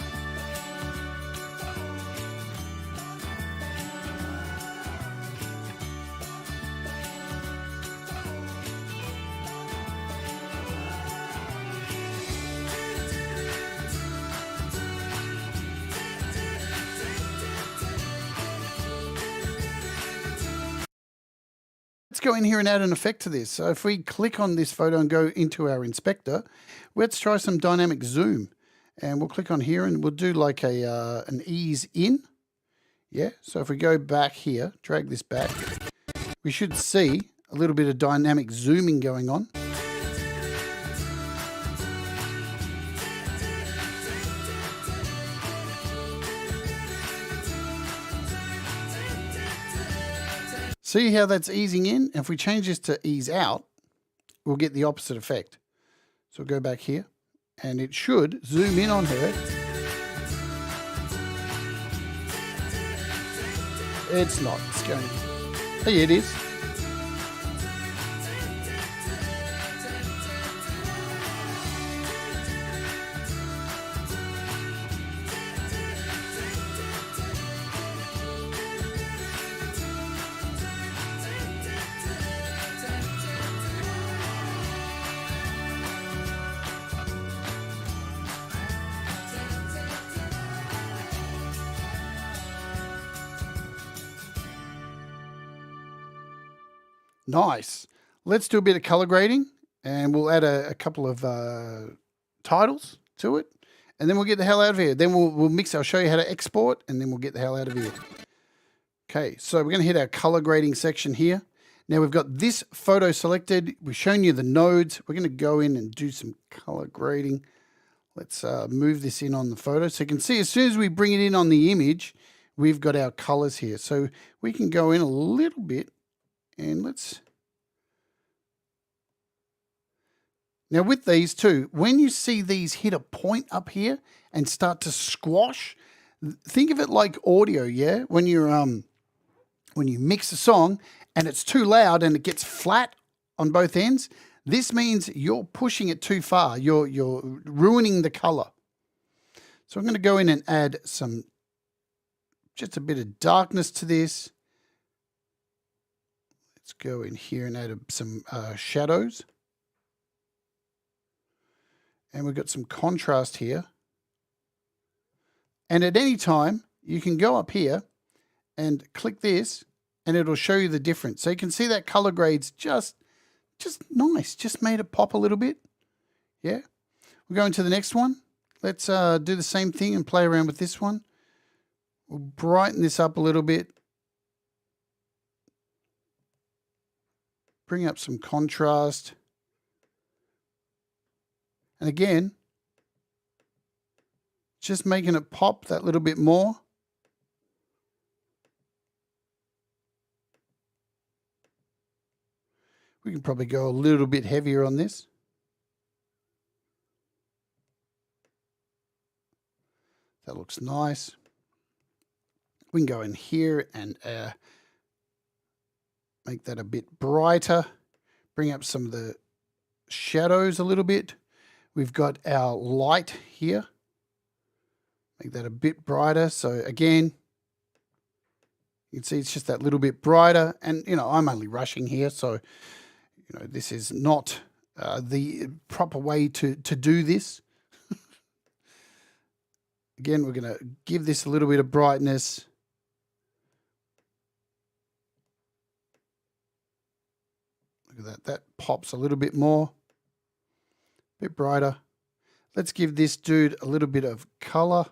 Let's go in here and add an effect to this. So if we click on this photo and go into our inspector, let's try some dynamic zoom. And we'll click on here and we'll do like an ease in. Yeah, so if we go back here, drag this back, we should see a little bit of dynamic zooming going on. See how that's easing in? If we change this to ease out, we'll get the opposite effect. So we'll go back here, and it should zoom in on her. It's not. It's going. Hey, it is. Nice. Let's do a bit of color grading, and we'll add a couple of titles to it, and then we'll get the hell out of here. Then we'll mix. I'll show you how to export, and then we'll get the hell out of here. Okay, so we're going to hit our color grading section here. Now we've got this photo selected. We've shown you the nodes. We're going to go in and do some color grading. Let's move this in on the photo. So you can see as soon as we bring it in on the image, we've got our colors here. So we can go in a little bit. And let's, now with these too, when you see these hit a point up here and start to squash, think of it like audio, yeah? When you're when you mix a song and it's too loud and it gets flat on both ends, this means you're pushing it too far. You're ruining the color. So I'm going to go in and add just a bit of darkness to this. Let's go in here and add some shadows. And we've got some contrast here. And at any time, you can go up here and click this, and it'll show you the difference. So you can see that color grade's just nice. Just made it pop a little bit. Yeah. We're going to the next one. Let's do the same thing and play around with this one. We'll brighten this up a little bit. Bring up some contrast. And again, just making it pop that little bit more. We can probably go a little bit heavier on this. That looks nice. We can go in here and make that a bit brighter. Bring up some of the shadows a little bit. We've got our light here. Make that a bit brighter. So again, you can see it's just that little bit brighter. And, you know, I'm only rushing here. So, you know, this is not the proper way to do this. Again, we're going to give this a little bit of brightness. Look at that. That pops a little bit more. A bit brighter. Let's give this dude a little bit of color.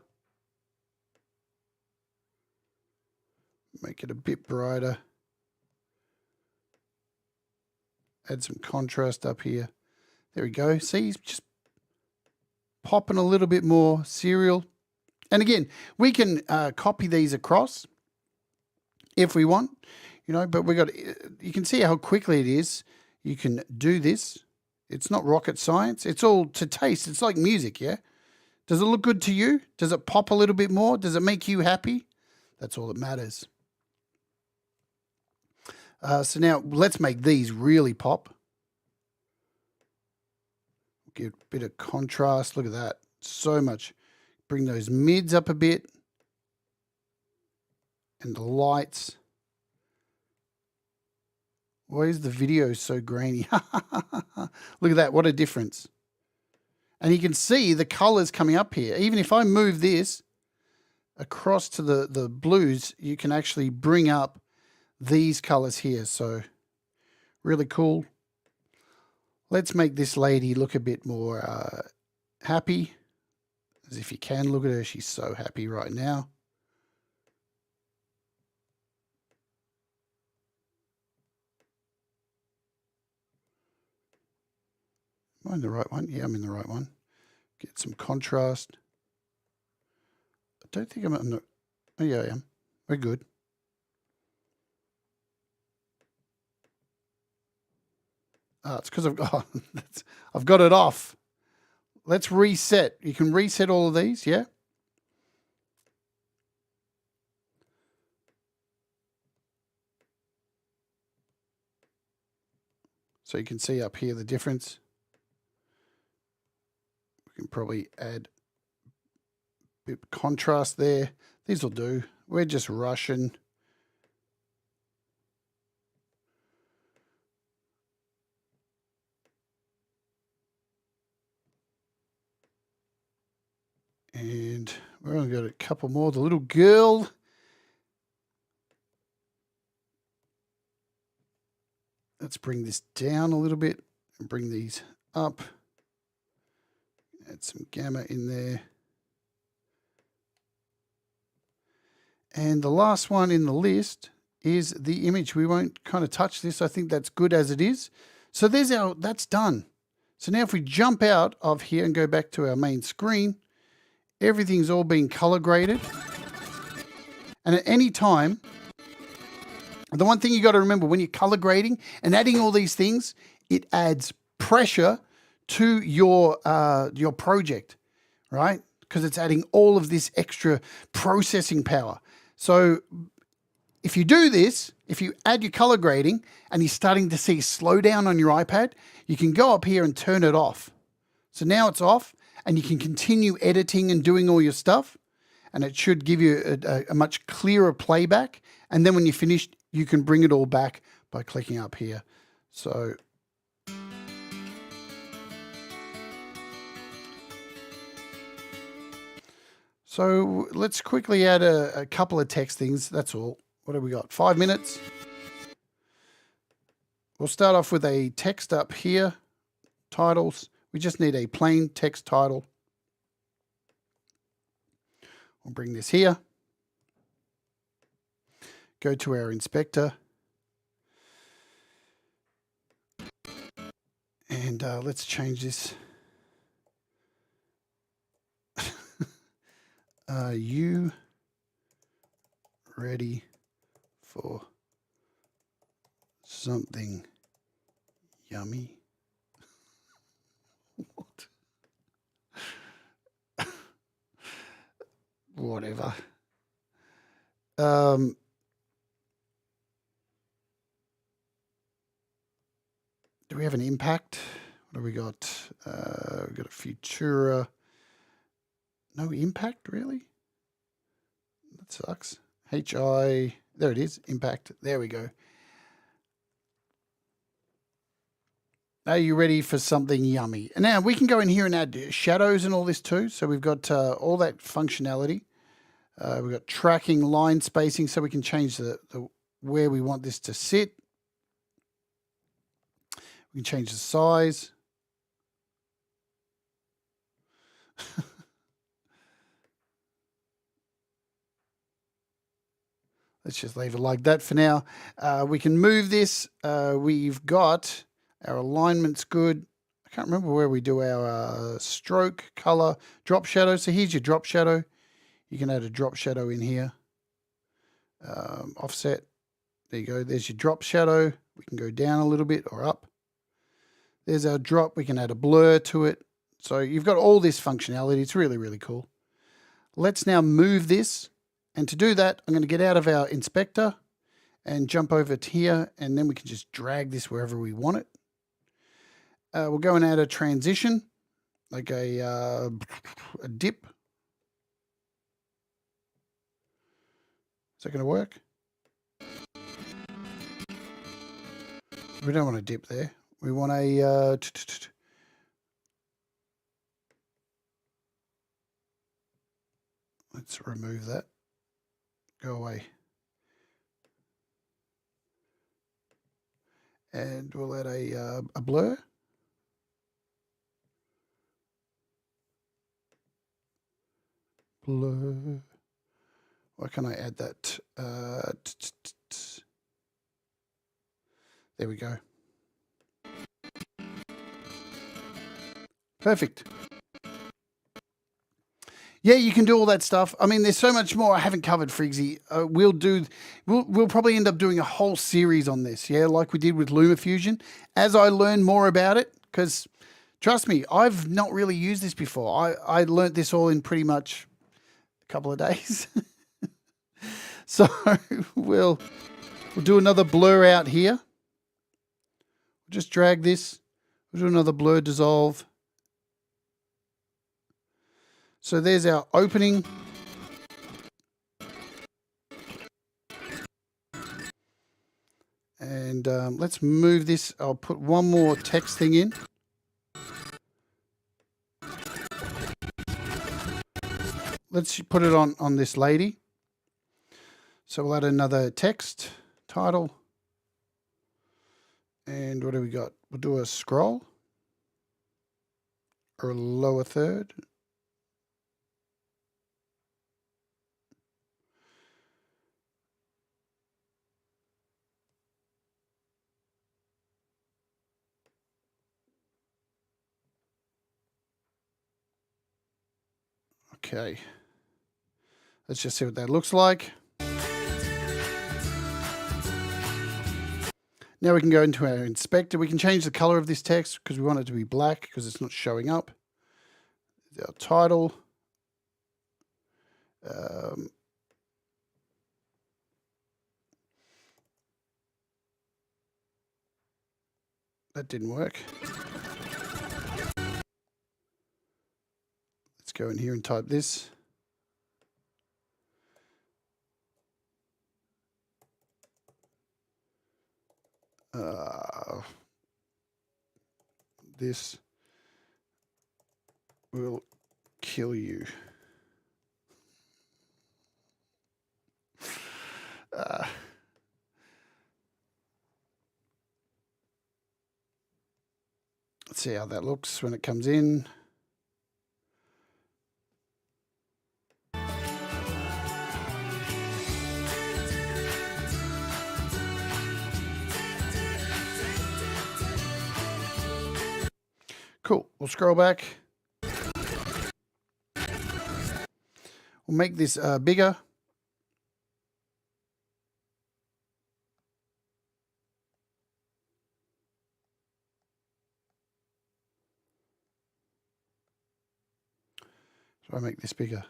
Make it a bit brighter. Add some contrast up here. There we go. See, he's just popping a little bit more serial. And again, we can copy these across if we want, you know, but you can see how quickly it is. You can do this. It's not rocket science. It's all to taste. It's like music, yeah? Does it look good to you? Does it pop a little bit more? Does it make you happy? That's all that matters. So now let's make these really pop. Give a bit of contrast. Look at that. So much. Bring those mids up a bit. And the lights. Why is the video so grainy? Look at that. What a difference. And you can see the colors coming up here. Even if I move this across to the blues, you can actually bring up these colors here. So really cool. Let's make this lady look a bit more happy. As if you can look at her. She's so happy right now. Am I in the right one? Yeah, I'm in the right one. Get some contrast. I don't think I'm on the... Oh, yeah, I am. We're good. Oh, it's because I've got it off. Let's reset. You can reset all of these, yeah? So you can see up here the difference. We can probably add a bit of contrast there. These will do. We're just rushing. And we're only got a couple more. The little girl. Let's bring this down a little bit and bring these up. Add some gamma in there. And the last one in the list is the image. We won't kind of touch this. I think that's good as it is. So that's done. So now if we jump out of here and go back to our main screen, everything's all been color graded. And at any time, the one thing you got to remember when you're color grading and adding all these things, it adds pressure to your project, right? Because it's adding all of this extra processing power. So if you do this, if you add your color grading and you're starting to see slowdown on your iPad, you can go up here and turn it off. So now it's off and you can continue editing and doing all your stuff. And it should give you a much clearer playback. And then when you're finished, you can bring it all back by clicking up here. So let's quickly add a couple of text things. That's all. What have we got? 5 minutes. We'll start off with a text up here. Titles. We just need a plain text title. We'll bring this here. Go to our inspector. And let's change this. Are you ready for something yummy? What? Whatever. Do we have an impact? What have we got? We've got a Futura. No impact, really? That sucks. HI, there it is, impact. There we go. Are you ready for something yummy? And now we can go in here and add shadows and all this too. So we've got all that functionality. We've got tracking, line spacing, so we can change the where we want this to sit. We can change the size. Let's just leave it like that for now. We can move this. We've got our alignment's good. I can't remember where we do our stroke, color, drop shadow. So here's your drop shadow. You can add a drop shadow in here. Offset. There you go. There's your drop shadow. We can go down a little bit or up. There's our drop. We can add a blur to it. So you've got all this functionality. It's really, really cool. Let's now move this. And to do that, I'm going to get out of our inspector and jump over to here, and then we can just drag this wherever we want it. We'll go and add a transition, like a dip. Is that going to work? We don't want a dip there. We want a... let's remove that. Go away. And we'll add a blur. Blur. Why can't I add that? There we go. Perfect. Yeah, you can do all that stuff. I mean, there's so much more I haven't covered, Frigsy. We'll probably end up doing a whole series on this, yeah, like we did with LumaFusion. As I learn more about it, because trust me, I've not really used this before. I learnt this all in pretty much a couple of days. So we'll do another blur out here. Just drag this. We'll do another blur dissolve. So there's our opening. And let's move this. I'll put one more text thing in. Let's put it on this lady. So we'll add another text, title. And what do we got? We'll do a scroll or a lower third. Okay. Let's just see what that looks like. Now we can go into our inspector. We can change the color of this text because we want it to be black because it's not showing up. Our title. That didn't work. Let's go in here and type this. This will kill you. Let's see how that looks when it comes in. Cool. We'll scroll back. We'll make this bigger. So I make this bigger.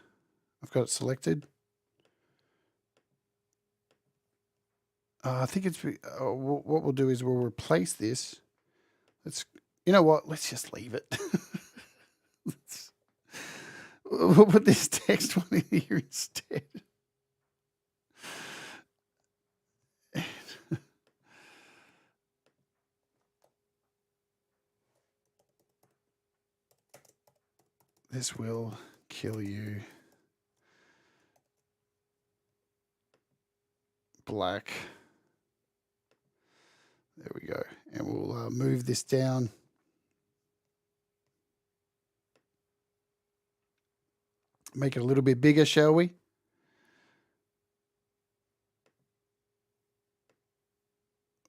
I've got it selected. I think it's what we'll do is we'll replace this. You know what? Let's just leave it. We'll put this text one in here instead. This will kill you. Black. There we go. And we'll move this down. Make it a little bit bigger, shall we?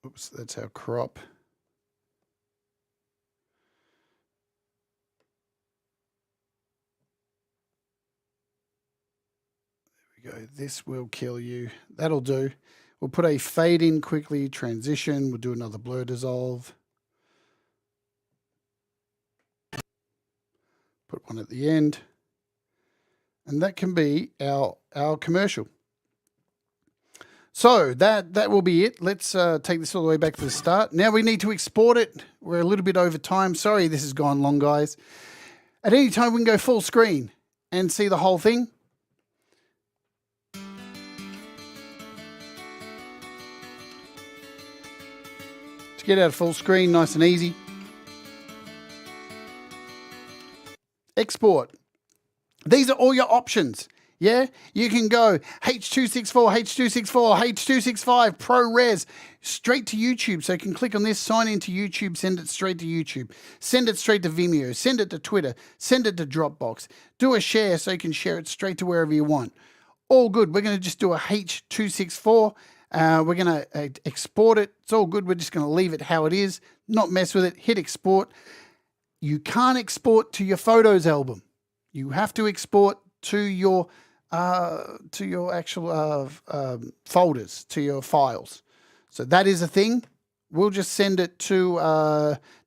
Oops, that's our crop. There we go. This will kill you. That'll do. We'll put a fade in quickly, transition. We'll do another blur dissolve. Put one at the end. And that can be our commercial. So that will be it. Let's take this all the way back to the start. Now we need to export it. We're a little bit over time. Sorry, this has gone long, guys. At any time, we can go full screen and see the whole thing. To get out of full screen, nice and easy. Export. These are all your options. Yeah, you can go H.264, H.264, H.265, ProRes, straight to YouTube. So you can click on this, sign into YouTube, send it straight to YouTube. Send it straight to Vimeo, send it to Twitter, send it to Dropbox. Do a share so you can share it straight to wherever you want. All good. We're going to just do a H.264. We're going to export it. It's all good. We're just going to leave it how it is, not mess with it. Hit export. You can't export to your Photos album. You have to export to your actual folders, to your files. So that is a thing. We'll just send it to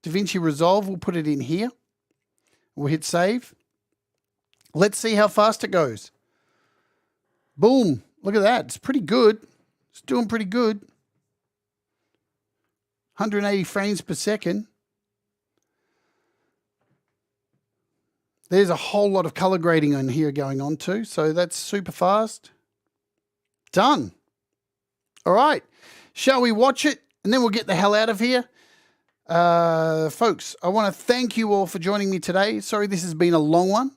DaVinci Resolve. We'll put it in here. We'll hit save. Let's see how fast it goes. Boom. Look at that. It's pretty good. It's doing pretty good. 180 frames per second. There's a whole lot of color grading on here going on too. So that's super fast. Done. All right. Shall we watch it? And then we'll get the hell out of here. Folks, I want to thank you all for joining me today. Sorry, this has been a long one.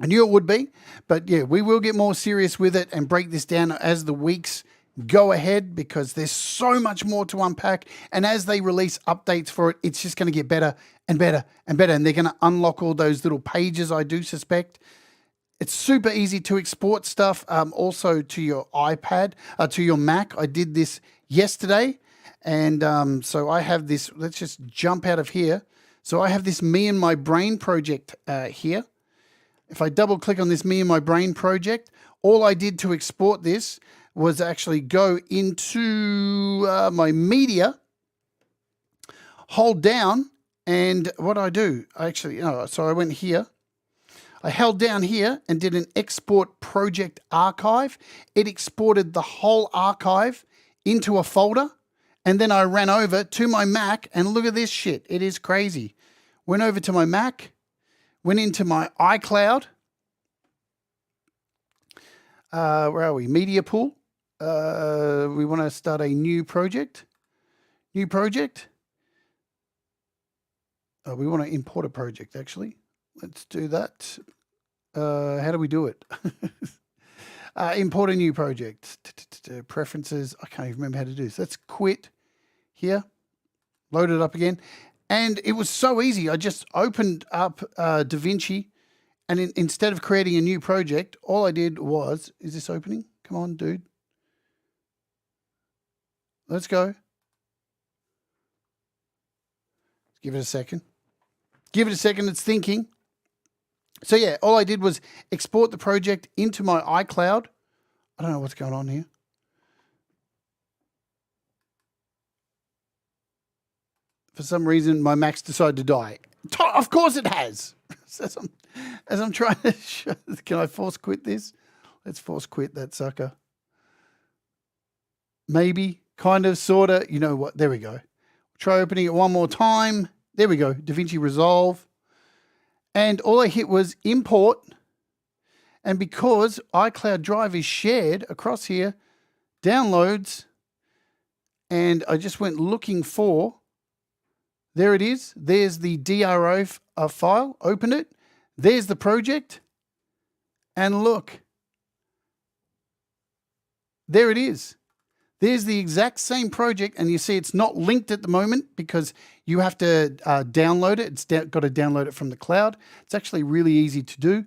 I knew it would be. But yeah, we will get more serious with it and break this down as the weeks go ahead, because there's so much more to unpack. And as they release updates for it, it's just going to get better and better and better. And they're going to unlock all those little pages, I do suspect. It's super easy to export stuff also to your iPad, to your Mac. I did this yesterday. And so I have this, let's just jump out of here. So I have this Me and My Brain project here. If I double click on this Me and My Brain project, all I did to export this was actually go into my media, hold down, and what I do, so I went here. I held down here and did an export project archive. It exported the whole archive into a folder, and then I ran over to my Mac, and look at this shit. It is crazy. Went over to my Mac, went into my iCloud. Where are we? Media pool. We want to start a new project. New project. We want to import a project, actually. Let's do that. How do we do it? Import a new project. Preferences. I can't even remember how to do this. Let's quit here. Load it up again. And it was so easy. I just opened up DaVinci. And instead of creating a new project, all I did was, is this opening? Come on, dude. Let's go. Give it a second. Give it a second. It's thinking. So yeah, all I did was export the project into my iCloud. I don't know what's going on here. For some reason, my Mac's decided to die. Of course it has. As I'm trying to show, can I force quit this? Let's force quit that sucker. Maybe, kind of, sort of. You know what? There we go. Try opening it one more time. There we go. DaVinci Resolve. And all I hit was import. And because iCloud Drive is shared across here, downloads. And I just went looking for, there it is. There's the DRO file. Open it. There's the project. And look. There it is. There's the exact same project, and you see it's not linked at the moment because you have to download it. It's got to download it from the cloud. It's actually really easy to do.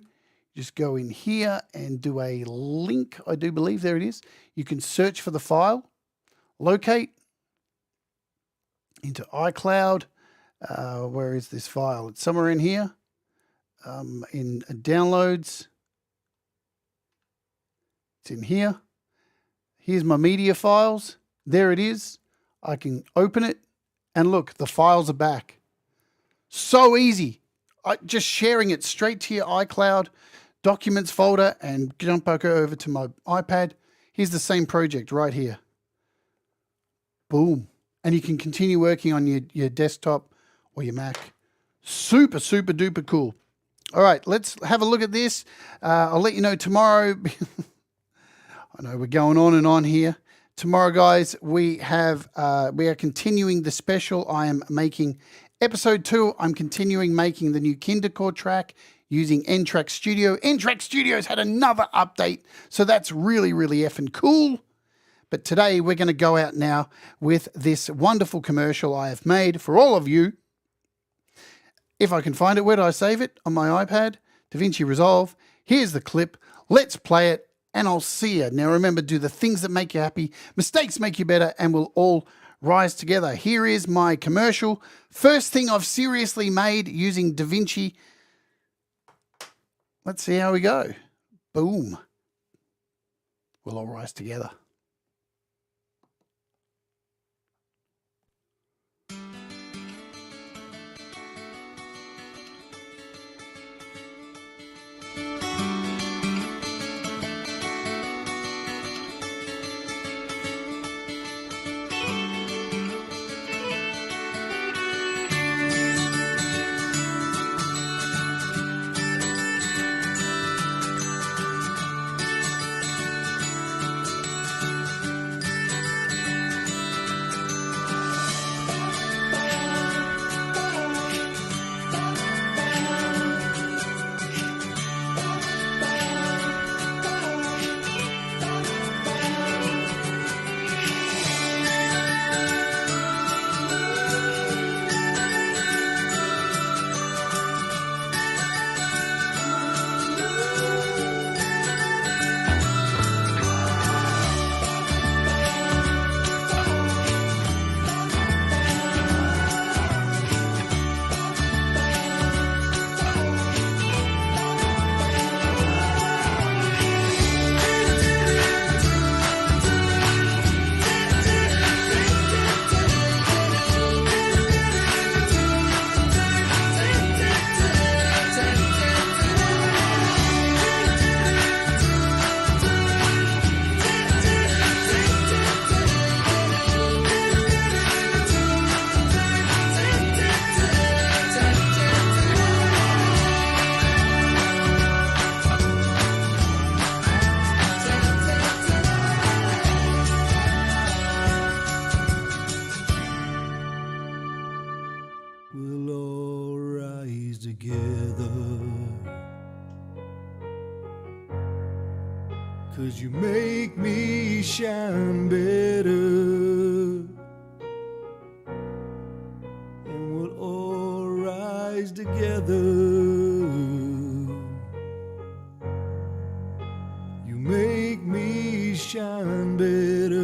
Just go in here and do a link, I do believe. There it is. You can search for the file, locate into iCloud. Where is this file? It's somewhere in here, in downloads. It's in here. Here's my media files. There it is. I can open it and look, the files are back. So easy. Just sharing it straight to your iCloud documents folder and jump back over to my iPad. Here's the same project right here. Boom. And you can continue working on your desktop or your Mac. Super, super duper cool. All right, let's have a look at this. I'll let you know tomorrow. I know we're going on and on here. Tomorrow, guys, we are continuing the special. I am making episode 2. I'm continuing making the new Kindercore track using N-Track Studio. N-Track Studio's had another update, so that's really, really effing cool. But today we're going to go out now with this wonderful commercial I have made for all of you. If I can find it, where do I save it? On my iPad, DaVinci Resolve. Here's the clip. Let's play it. And I'll see you. Now remember, do the things that make you happy. Mistakes make you better, and we'll all rise together. Here is my commercial. First thing I've seriously made using DaVinci. Let's see how we go. Boom. We'll all rise together. We'll all rise together, 'cause you make me shine better, and we'll all rise together. You make me shine better.